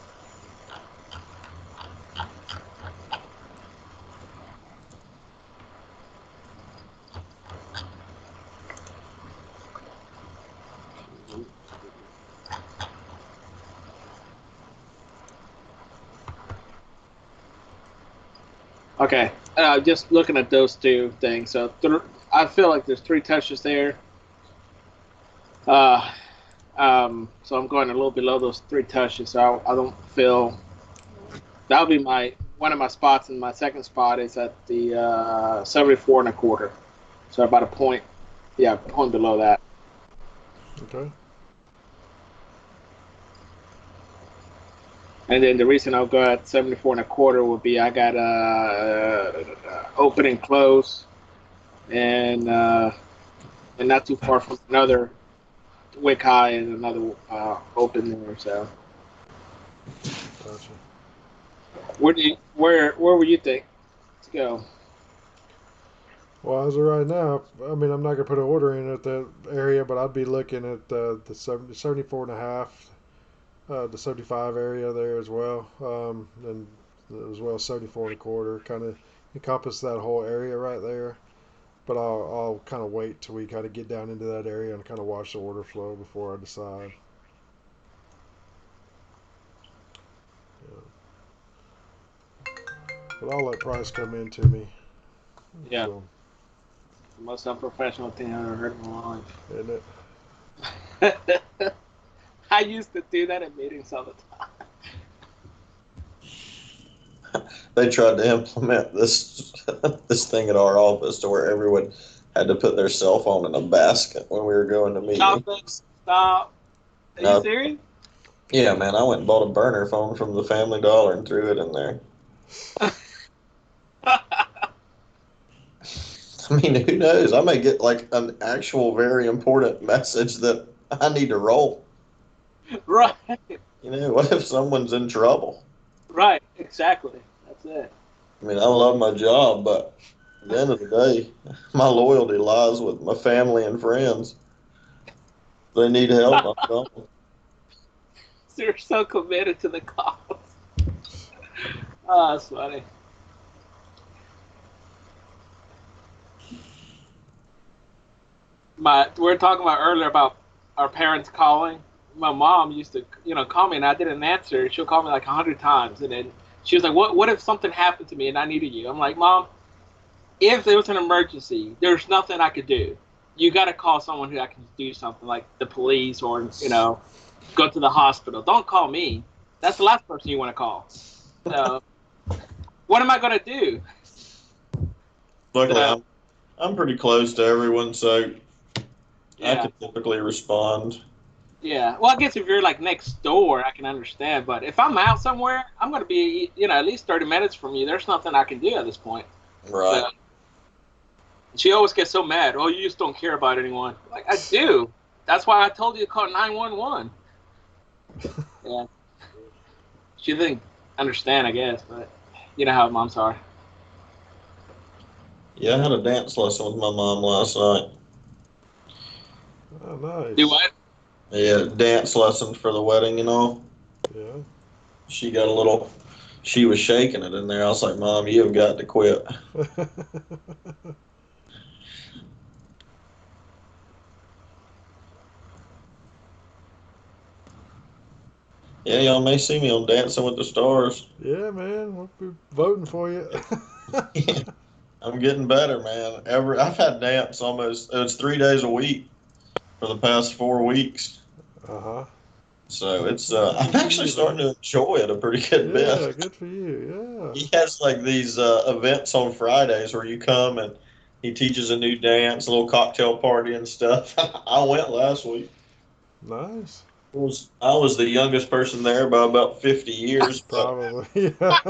Okay, just looking at those two things. So I feel like there's three touches there. Uh, so I'm going a little below those three touches. So I don't feel that'll be my one of my spots, and my second spot is at the 74 and a quarter. So about a point, yeah, a point below that.
Okay.
And then the reason I'll go at 74 and a quarter would be I got open and close, and not too far from another wick high and another open there. So
Gotcha.
where would you think to go?
Well, as of right now, I mean, I'm not gonna put an order in at that area, but I'd be looking at the 74 and a half, the 75 area there as well, and as well 74 and a quarter, kind of encompass that whole area right there. But I'll kind of wait till we kind of get down into that area and kind of watch the order flow before I decide. Yeah. But I'll let price come into me.
Yeah,
So,
the most unprofessional thing I've ever heard in my
isn't it?
life. I used to do that at meetings all the
They tried to implement this this thing at our office to where everyone had to put their cell phone in a basket when we were going to
time.
meetings.
Stop it! Stop! Are you
No,
serious?
yeah, man, I went and bought a burner phone from the Family Dollar and threw it in there. I mean, who knows? I may get like an actual very important message that I need to roll.
Right,
You know, what if someone's in trouble?
right, exactly. That's it.
I mean, I love my job, but at the end of the day, my loyalty lies with my family and friends. If they need help, I'm going.
You're so committed to the cause. Oh, that's funny. We were talking about earlier about our parents calling. My mom used to, call me and I didn't answer. She'll call me like 100 times, and then she was like, "What if something happened to me and I needed you?" I'm like, "Mom, if there was an emergency, there's nothing I could do. You got to call someone who I can do something, like the police or go to the hospital. Don't call me. That's the last person you want to call. So what am I gonna do?"
Luckily,
So
I'm pretty close to everyone, so I
yeah.
can typically respond.
Yeah, well, I guess if you're like next door, I can understand. But if I'm out somewhere, I'm going to be, at least 30 minutes from you. There's nothing I can do at this point. So
Right.
she always gets so mad. Oh, you just don't care about anyone. Like, I do. That's why I told you to call 911. Yeah. She didn't understand, I guess, but you know how moms are.
Yeah, I had a dance lesson with my mom last night.
Oh,
Do
nice.
what?
Yeah, dance lesson for the wedding and all.
Yeah.
She got a little. She was shaking it in there. I was like, "Mom, you have got to quit." Yeah, y'all may see me on Dancing with the Stars.
Yeah, man. We'll be voting for you.
I'm getting better, man. I've had dance almost. It's 3 days a week for the past 4 weeks.
Uh-huh.
So it's.
Well,
I'm
good for
actually
you,
starting
man.
to enjoy it a pretty good
Yeah,
bit.
good for you.
He has like these events on Fridays where you come and he teaches a new dance, a little cocktail party and stuff. I went last week.
Yeah. Nice.
I was the youngest person there by about 50 years, but
Probably. Yeah.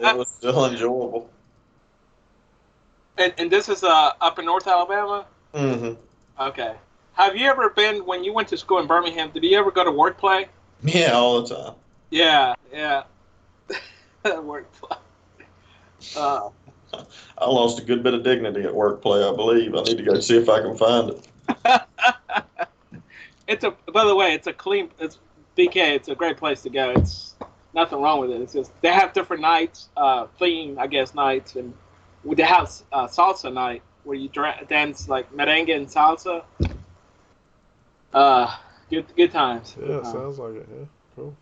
it was still enjoyable.
And this is up in North Alabama.
Hmm.
Okay. Have you ever been when you went to school in Birmingham? Did you ever go to work play?
Yeah, all the time.
Yeah, yeah. Work play. Uh,
I lost a good bit of dignity at work play, I believe. I need to go see if I can find it.
it's a. By the way, it's a clean. It's BK. It's a great place to go. It's nothing wrong with it. It's just they have different nights, theme I guess nights, and they have salsa night where you dance like merengue and salsa. Uh, good times. Good
Yeah,
times.
sounds like it. Yeah. Cool.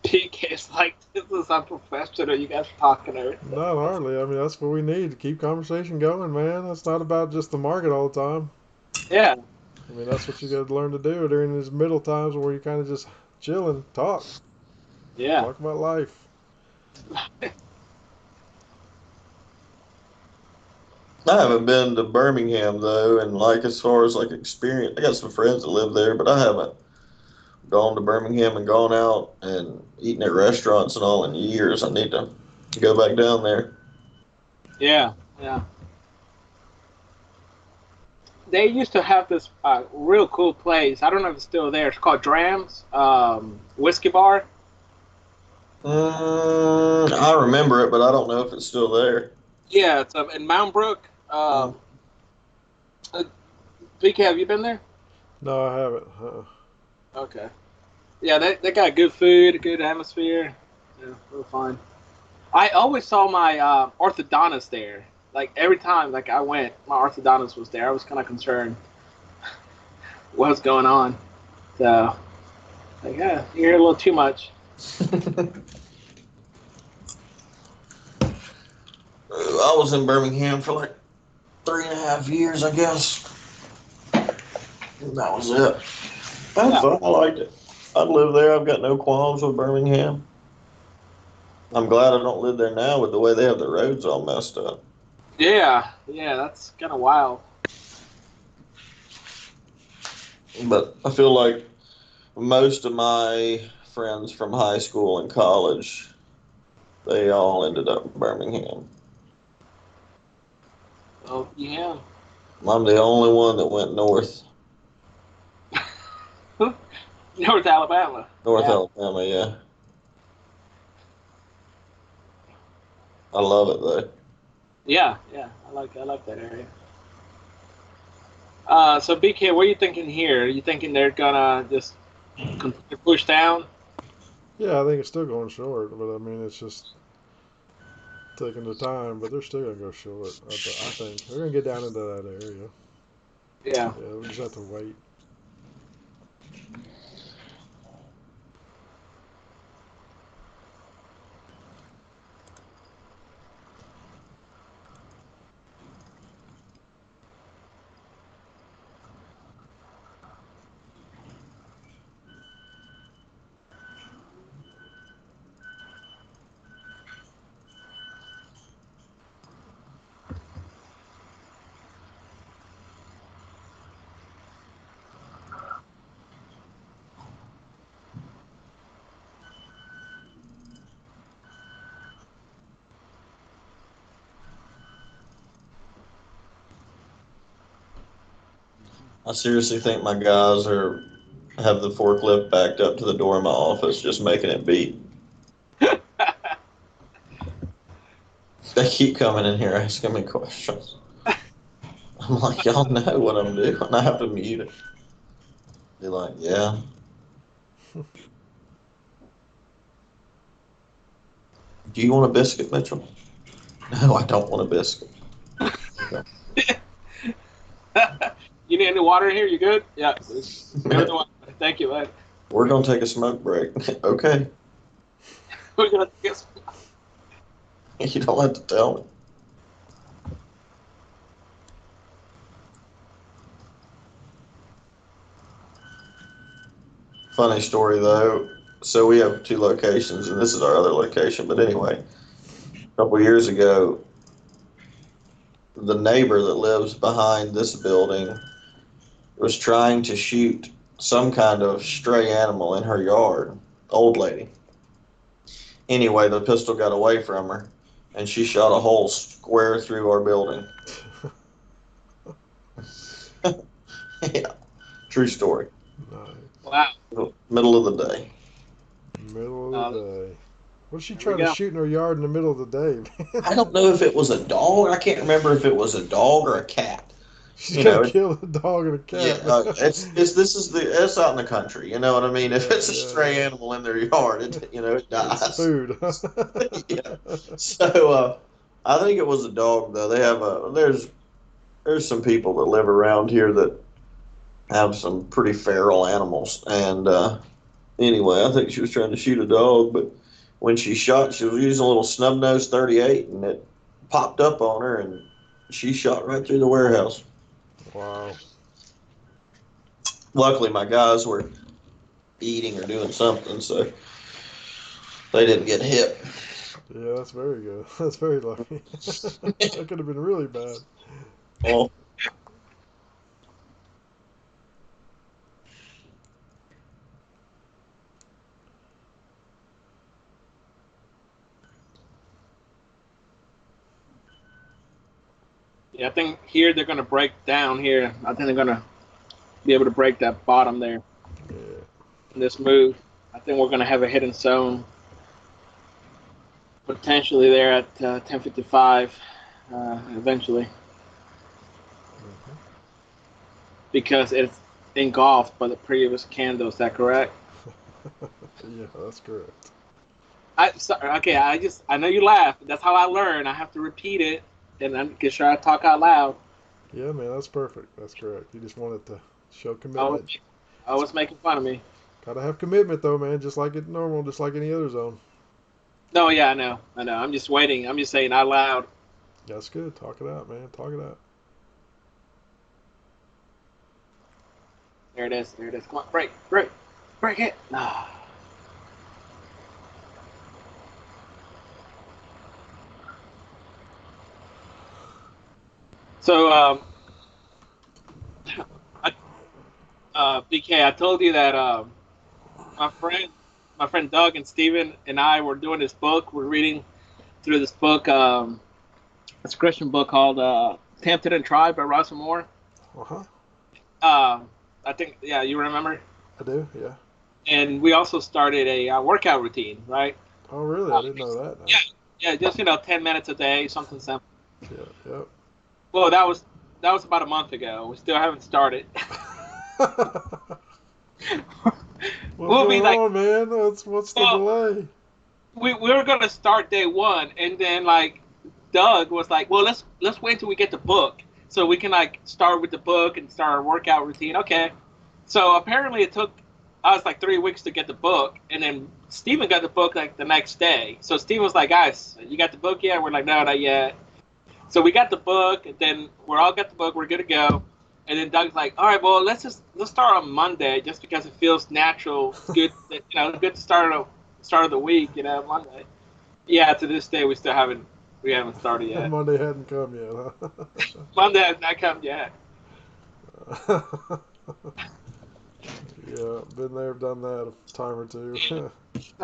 PK's like this is unprofessional. You guys are talking over.
Not hardly. I mean, that's what we need to keep conversation going, man. It's not about just the market all the time.
Yeah,
I mean, that's what you got to learn to do during these middle times where you kind of just chill and
yeah.
talk about life.
I haven't been to Birmingham though, and like as far as like experience, I got some friends that live there, but I haven't gone to Birmingham and gone out and eaten at restaurants and all in years. I need to go back down there.
Yeah, yeah. They used to have this real cool place. I don't know if it's still there. It's called Dram's Whiskey Bar.
I remember it, but I don't know if it's still there.
Yeah, it's in Mount Brook.
Mm.
Uh, BK, have you been there?
No, I haven't.
Okay. Yeah, they got good food, good atmosphere. Yeah, real fine. I always saw my orthodontist there. Like every time, like I went, my orthodontist was there. I was kind of concerned what's going on. So, like, yeah, you hear a little too much.
I was in Birmingham for like 3.5 years, I guess. And that was it. Had
Yeah,
fun. I liked it. I'd live there. I've got no qualms with Birmingham. I'm glad I don't live there now with the way they have the roads all messed up.
yeah. That's kind of wild.
But I feel like most of my friends from high school and college, they all ended up in Birmingham.
Oh yeah.
I'm the only one that went north,
North Alabama.
North
Yeah,
Alabama. Yeah, I love it though.
yeah. I like that area. So BK, what are you thinking here? Are you thinking they're gonna just continue to push down?
Yeah, I think it's still going short, but I mean, it's just taking the time, but they're still going to go short. I think they're going to get down into that area.
Yeah.
Yeah, we just have to wait.
I seriously think my guys are have the forklift backed up to the door of my office, just making it beep. They keep coming in here asking me questions. I'm like, y'all know what I'm doing. I have to mute it. They're like, yeah. Do you want a biscuit, Mitchell? No, I don't want a biscuit.
You need any water in here? You good? Yeah. Thank you, bud.
We're going to take a smoke break. Okay.
We're gonna get.
You don't have to tell me. Funny story, though. So we have 2 locations, and this is our other location. But anyway, a couple years ago, the neighbor that lives behind this building was trying to shoot some kind of stray animal in her yard. Old lady. Anyway, the pistol got away from her, and she shot a hole square through our building. Yeah, true story.
Nice.
Wow.
Middle of the day.
Middle of the day. What's she
There we
trying to
go.
shoot in her yard in the middle of the day, man?
I don't know if it was a dog. I can't remember if it was a dog or a cat.
She's
You
gonna
know,
kill a dog and a cat.
yeah, it's out in the country. You know what I mean? If
Yeah,
it's a
yeah,
stray
yeah.
animal in their yard, it
It's
dies.
food.
Yeah. So I think it was a dog though. They have there's some people that live around here that have some pretty feral animals, and anyway, I think she was trying to shoot a dog, but when she shot, she was using a little snub nose 38, and it popped up on her, and she shot right through the warehouse.
Wow.
Luckily, my guys were eating or doing something, so they didn't get hit.
Yeah, that's very good. That's very lucky. That could have been really bad.
Well,
Yeah, I think here they're gonna break down here. I think they're gonna be able to break that bottom there
Yeah.
in this move. I think we're gonna have a hidden zone potentially there at 10:55 eventually
Mhm.
because it's engulfed by the previous candle. Is that correct?
Yeah, that's correct.
Okay. I know you laugh. That's how I learn. I have to repeat it and then get sure I talk out loud.
Yeah, man, that's perfect. That's correct. You just wanted to show
I was,
commitment.
I was making fun of me.
Gotta have commitment though, man. Just like it normal, just like any other zone.
No, yeah, I know. I'm just waiting. I'm just saying out loud.
That's good. Talk it out, man. Talk it out.
There it is. There it is. Come on, break it. Ah. So, I, BK, I told you that my friend, my friend Doug and Steven and I were doing this book. We're reading through this book. It's a Christian book called "Tempted and Tried" by Russell Moore.
Uh huh.
I think, yeah, you remember.
I do. Yeah.
And we also started a workout routine, right?
Oh, really? I didn't know that. No.
Yeah, yeah, just 10 minutes a day, something simple.
Yeah. Yep.
Well, that was about a month ago. We still haven't started.
What's
We'll be
going
like,
on, man? What's the
well,
delay?
we were gonna start day one, and then like Doug was like, well, let's wait till we get the book so we can like start with the book and start our workout routine. Okay. So apparently it took us like 3 weeks to get the book, and then Steven got the book like the next day. So Steven was like, guys, you got the book yet? We're like, no, not yet. So we got the book, and then we're all got the book. We're good to go. And then Doug's like, all right, well, let's start on Monday just because it feels natural. It's good, good to start of the week, Monday. Yeah, to this day we haven't started yet.
Monday hadn't come yet,
Monday has not come yet.
huh? Yeah, been there, done that a time or two.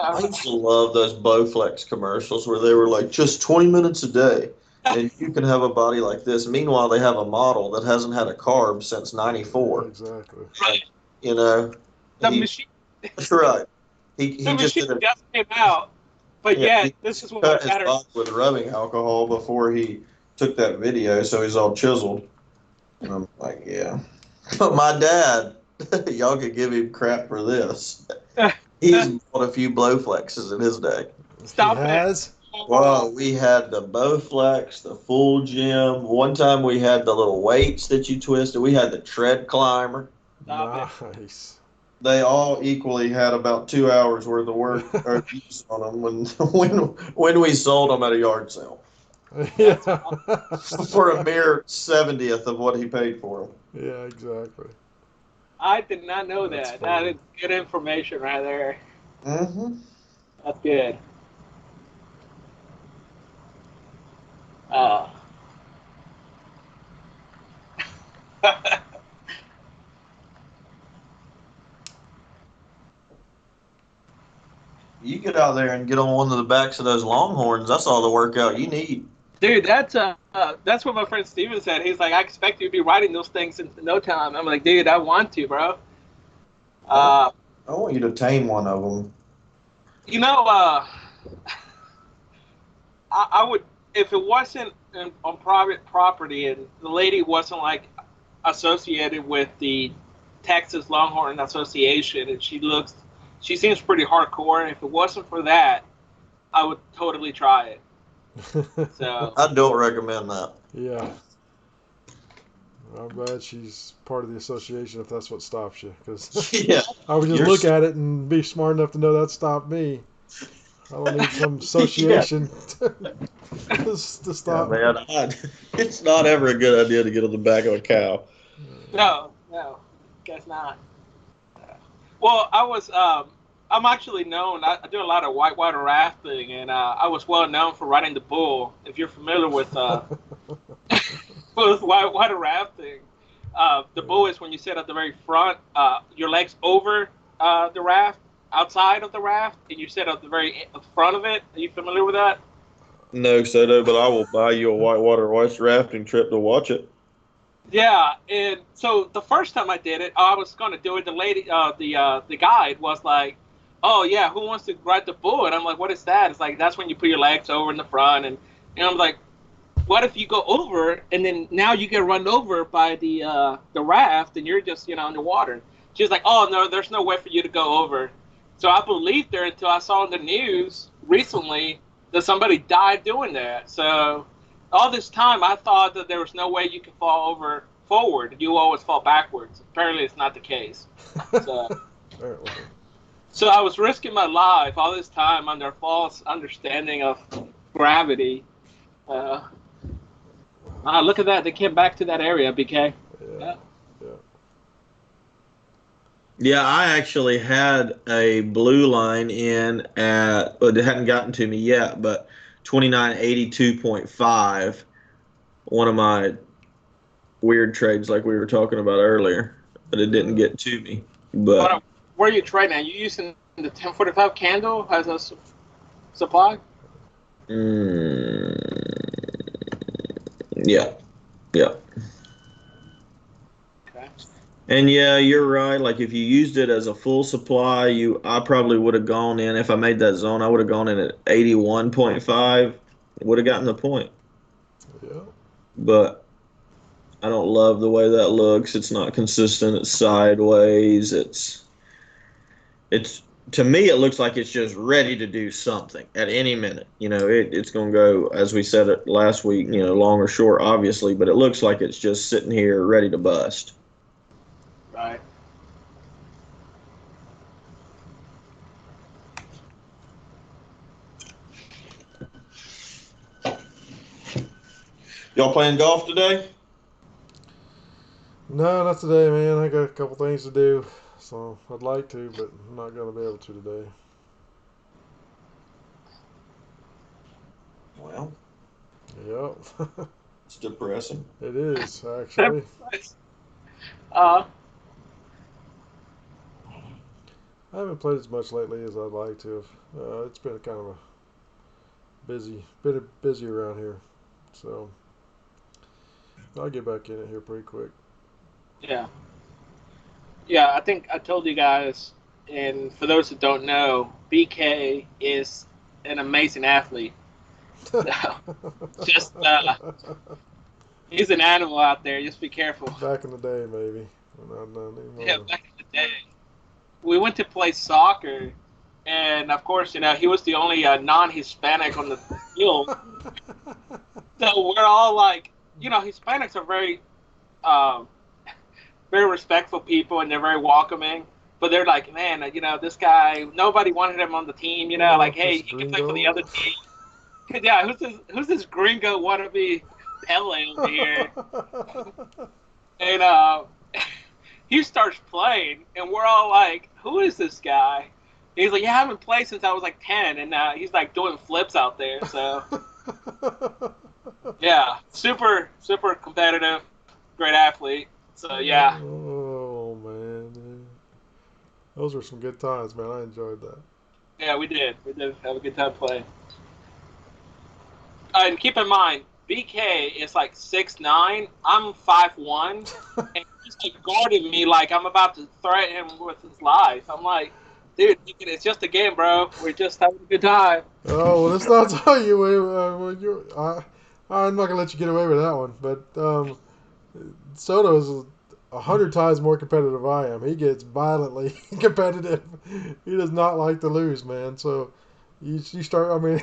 I used to love those Bowflex commercials where they were like, just 20 minutes a day, and you can have a body like this. Meanwhile, they have a model that hasn't had a carb since '94.
Exactly.
Right.
You know,
the
He
machine,
That's right.
the
He just
machine
did it.
just came out, but
Yeah,
yet
he
this is one of
cut
the
his
better.
body with rubbing alcohol before he took that video, so he's all chiseled. And I'm like, yeah. But my dad, y'all could give him crap for this. He's bought a few Blowflexes in his day.
He
Stop it!
has.
Well, we had the Bowflex, the full gym. One time we had the little weights that you twisted. We had the tread climber.
Stop it!
Nice.
They all equally had about 2 hours worth of work or use on them when we sold them at a yard sale
That's
Yeah.
for a mere 70th of what he paid for them.
Yeah, exactly.
I did not know
That's
that. That
funny.
is good information right there.
Mm-hmm.
That's good. Uh,
You get out there and get on one of the backs of those Longhorns. That's all the workout you need.
dude, that's what my friend Steven said. He's like, I expect you to be writing those things in no time. I'm like, dude, I want to, bro.
I
Uh,
want you to tame one of them.
you know, I would if it wasn't on private property and the lady wasn't like associated with the Texas Longhorn Association, and she seems pretty hardcore. If it wasn't for that, I would totally try it. So
I don't recommend that.
Yeah. I'm glad she's part of the association if that's what stops you. Because
Yeah,
I would just
you're
look at it and be smart enough to know that stopped me. I don't need some association to
yeah,
stop me.
man. It's not ever a good idea to get on the back of a cow.
no, guess not. Well, I'm actually known. I do a lot of whitewater rafting, and I was well known for riding the bull. If you're familiar with with whitewater rafting, the bull is when you sit at the very front, your legs over the raft, outside of the raft, and you sit at the very front of it. Are you familiar with that?
No, Soto, but I will buy you a whitewater ice rafting trip to watch it.
Yeah, and so the first time I did it, I was going to do it. The lady, the guide was like, "Oh yeah, who wants to ride the bull?" And I'm like, "What is that?" It's like that's when you put your legs over in the front, and I'm like, "What if you go over and then now you get run over by the raft and you're just underwater?" She's like, "Oh no, there's no way for you to go over." So I believed her until I saw in the news recently that somebody died doing that. So all this time I thought that there was no way you could fall over forward. You always fall backwards. Apparently it's not the case. So
Apparently.
so I was risking my life all this time under false understanding of gravity. Uh, look at that. They came back to that area, BK.
Yeah.
Yeah.
Yeah.
Yeah, I actually had a blue line in at, but it hadn't gotten to me yet, but 2982.5, one of my weird trades like we were talking about earlier, but it didn't
Yeah.
get to me. But
Where are you trading? Are you using the 1045 candle as a supply?
mm, yeah, yeah.
Okay.
And yeah, you're right. Like if you used it as a full supply, I probably would have gone in if I made that zone, I would have gone in at 81.5, would have gotten the point.
Yeah.
But I don't love the way that looks. It's not consistent. It's sideways. It's to me it looks like it's just ready to do something at any minute. It's going to go as we said it last week, long or short obviously, but it looks like it's just sitting here ready to bust.
Right.
Y'all playing golf today?
No, not today, man. I got a couple things to do. So I'd like to, but I'm not going to be able to today.
Well,
Yep.
it's depressing.
It is, actually.
uh,
I haven't played as much lately as I'd like to have. It's been kind of a been a busy around here. So I'll get back in it here pretty quick.
yeah. Yeah, I think I told you guys, and for those that don't know, BK is an amazing athlete. Just he's an animal out there. Just be careful.
Back in the day, maybe. Not
Yeah,
anymore.
back in the day, we went to play soccer, and of course, he was the only non-Hispanic on the field. So we're all like, Hispanics are um, very respectful people, and they're very welcoming. But they're like, man, this guy. Nobody wanted him on the team. Like, hey,
This
he can play for the
gringo.
other team. Yeah, who's this gringo wannabe Pele over here? And he starts playing, and we're all like, "Who is this guy?" And he's like, "Yeah, I haven't played since I was like 10," and he's like doing flips out there. So yeah, super super competitive, great athlete. So yeah,
Oh man, those were some good times, man. I enjoyed that.
yeah, we did have a good time playing. And keep in mind, BK is like 6'9". I'm 5'1", and he's like guarding me like I'm about to threaten him with his life. I'm like, dude, it's just a game, bro. We're just having a good time.
Oh well, let's not tell you. I'm not gonna let you get away with that one. But Soto's 100 times more competitive than I am. He gets violently competitive. He does not like to lose, man. So you start. I mean,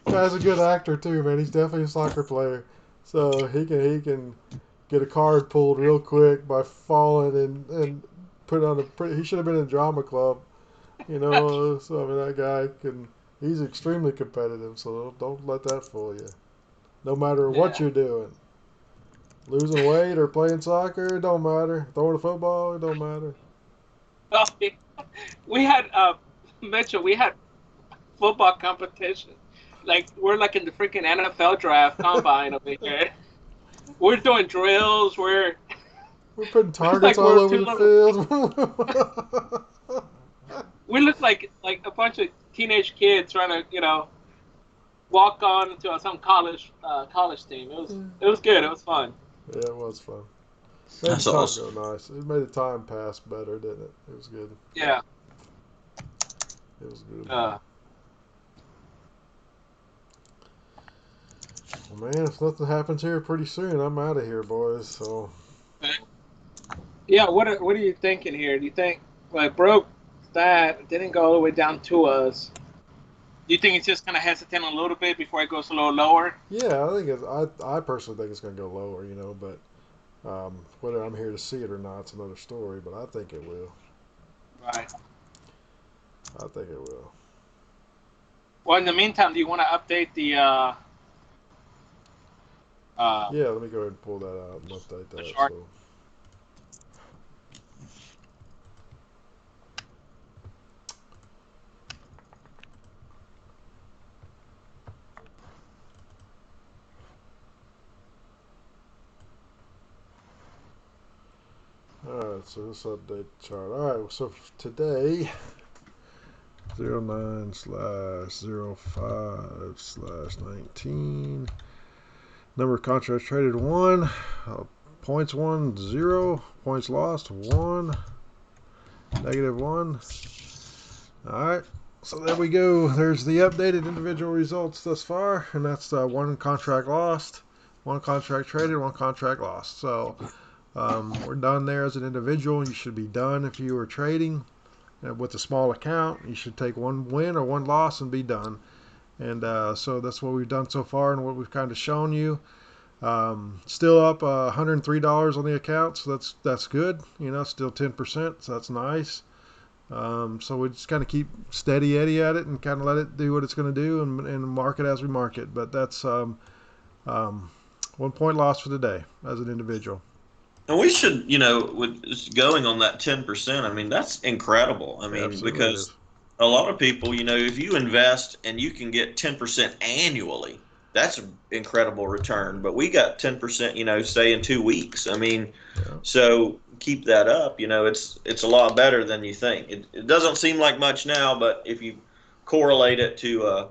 guy's a good actor too, man. He's definitely a soccer player. So he can get a card pulled real quick by falling and put on a. He should have been in drama club. So I mean that guy can. He's extremely competitive. So don't let that fool you. No matter what
Yeah.
you're doing. Losing weight or playing soccer, it don't matter. Throwing a football, it don't matter.
We had Mitchell. We had football competition. Like we're like in the freaking NFL draft combine over here. We're doing drills. We're
We're putting targets
like
all
we're
over
two
the
little.
field.
We look like a bunch of teenage kids trying to walk on to some college team. It was good. It was fun.
Yeah, it was fun. Made the
That's
time
awesome.
go nice. It made the time pass better, didn't it? It was good.
Yeah.
It was good.
Uh,
Well, man, if nothing happens here pretty soon, I'm out of here, boys. So,
yeah. What are you thinking here? Do you think like broke that didn't go all the way down to us? Do you think it's just gonna hesitate a little bit before it goes a little lower?
yeah, I think I personally think it's going to go lower, but whether I'm here to see it or not, it's another story. But I think it will.
Right.
I think it will.
Well, in the meantime, do you want to update the uh,
Yeah, let me go ahead and pull that out and update
the
that.
chart?
So, all right, so let's update the chart. All right, so today, 09/05/19. Number of contracts traded 1. Points won 0. Points lost 1. -1. Alright. So there we go. There's the updated individual results thus far. And that's 1 contract lost, 1 contract traded, 1 contract lost. So we're done there as an individual. You should be done if you are trading with a small account. You should take 1 win or 1 loss and be done. And so that's what we've done so far and what we've kind of shown you. Still up $103 on the account, so that's good. Still 10%, so that's nice. So we just kind of keep steady Eddie at it and kind of let it do what it's going to do and mark it as we mark it. But that's 1 point loss for the day as an individual.
And we should, with going on that 10%, I mean, that's incredible. I mean,
Absolutely
because a lot of people, if you invest and you can get 10% annually, that's an incredible return. But we got 10%, say in 2 weeks. I mean,
yeah.
So keep that up. It's a lot better than you think. It doesn't seem like much now, but if you correlate it to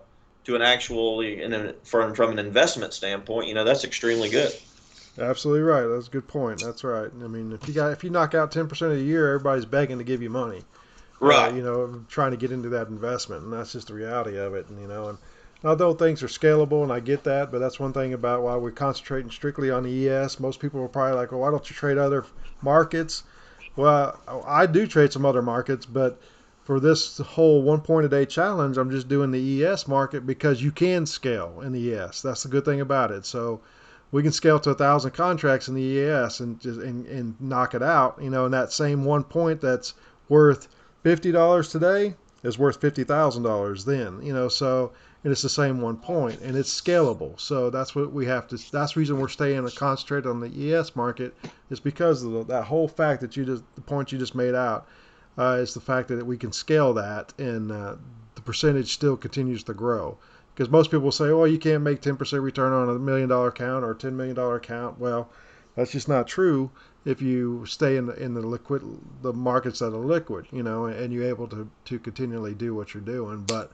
an actual from an investment standpoint, that's extremely good.
Absolutely right. That's a good point. That's right. I mean, if you knock out 10% of the year, everybody's begging to give you money.
Right.
Trying to get into that investment, and that's just the reality of it. And although things are scalable, and I get that, but that's one thing about why we're concentrating strictly on the ES. Most people are probably like, well, why don't you trade other markets? Well, I do trade some other markets, but for this whole 1 point a day challenge, I'm just doing the ES market because you can scale in the ES. That's the good thing about it. So we can scale to 1,000 contracts in the ES and knock it out. And that same 1 point that's worth $50 today is worth $50,000 then. So and it's the same 1 point, and it's scalable. So that's what we have to. That's the reason we're staying concentrated on the ES market is because of that whole fact that the point you just made out is the fact that we can scale that, and the percentage still continues to grow. Because most people say, well, you can't make 10% return on $1 million account or a $10 million account. Well, that's just not true if you stay in the markets that are liquid, and you're able to continually do what you're doing. But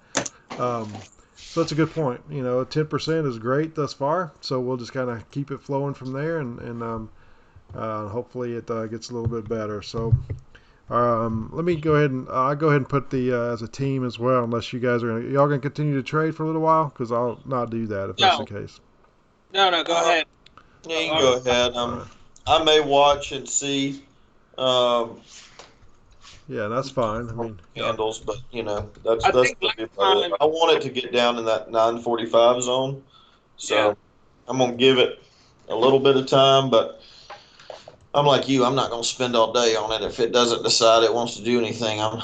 um, so that's a good point. 10% is great thus far. So we'll just kind of keep it flowing from there, and hopefully it gets a little bit better. So let me go ahead and I'll go ahead and put the as a team as well. Unless you guys y'all gonna continue to trade for a little while, because I'll not do that if that's the
No,
case.
no, go ahead.
Yeah, you can
Or,
go ahead.
All right.
I may watch and see
Yeah, that's fine. I mean, yeah,
candles, but that's
I
that's
think
gonna
last
be about it.
time,
I want it to get down in that 945 zone,
yeah,
so I'm gonna give it a little bit of time. But I'm like you, I'm not gonna spend all day on it. If it doesn't decide it wants to do anything, I'm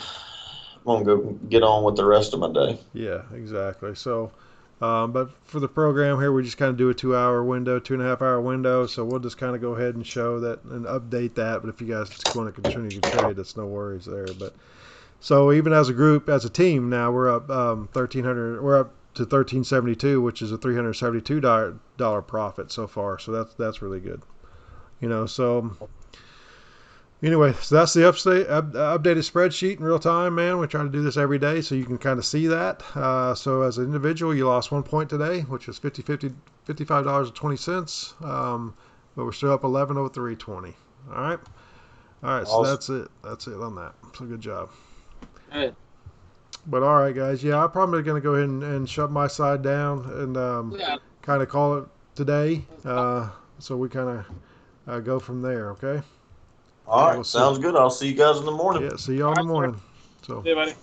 gonna go get on with the rest of my day.
yeah, exactly. So, but for the program here, we just kind of do a 2 hour window, 2.5 hour window. So we'll just kind of go ahead and show that and update that. But if you guys just want to continue to trade, that's no worries there. But so even as a group, as a team, now we're up 1,300. We're up to 1,372, which is a $372 profit so far. So that's really good. So anyway, so that's the updated spreadsheet in real time, man. We try to do this every day so you can kind of see that. So as an individual, you lost 1 point today, which is $55.20. But we're still up 11 over 320. All right. All right. So
Awesome.
that's it. That's it on that. So good job.
good.
But all right, guys. Yeah, I'm probably going to go ahead and shut my side down and
Yeah,
kind of call it today. So we kind of go from there. Okay.
All
So we'll
right,
see.
sounds good. I'll see you guys in the morning.
Yeah. See y'all
all
in the
right, sir.
morning. So.
See you, buddy.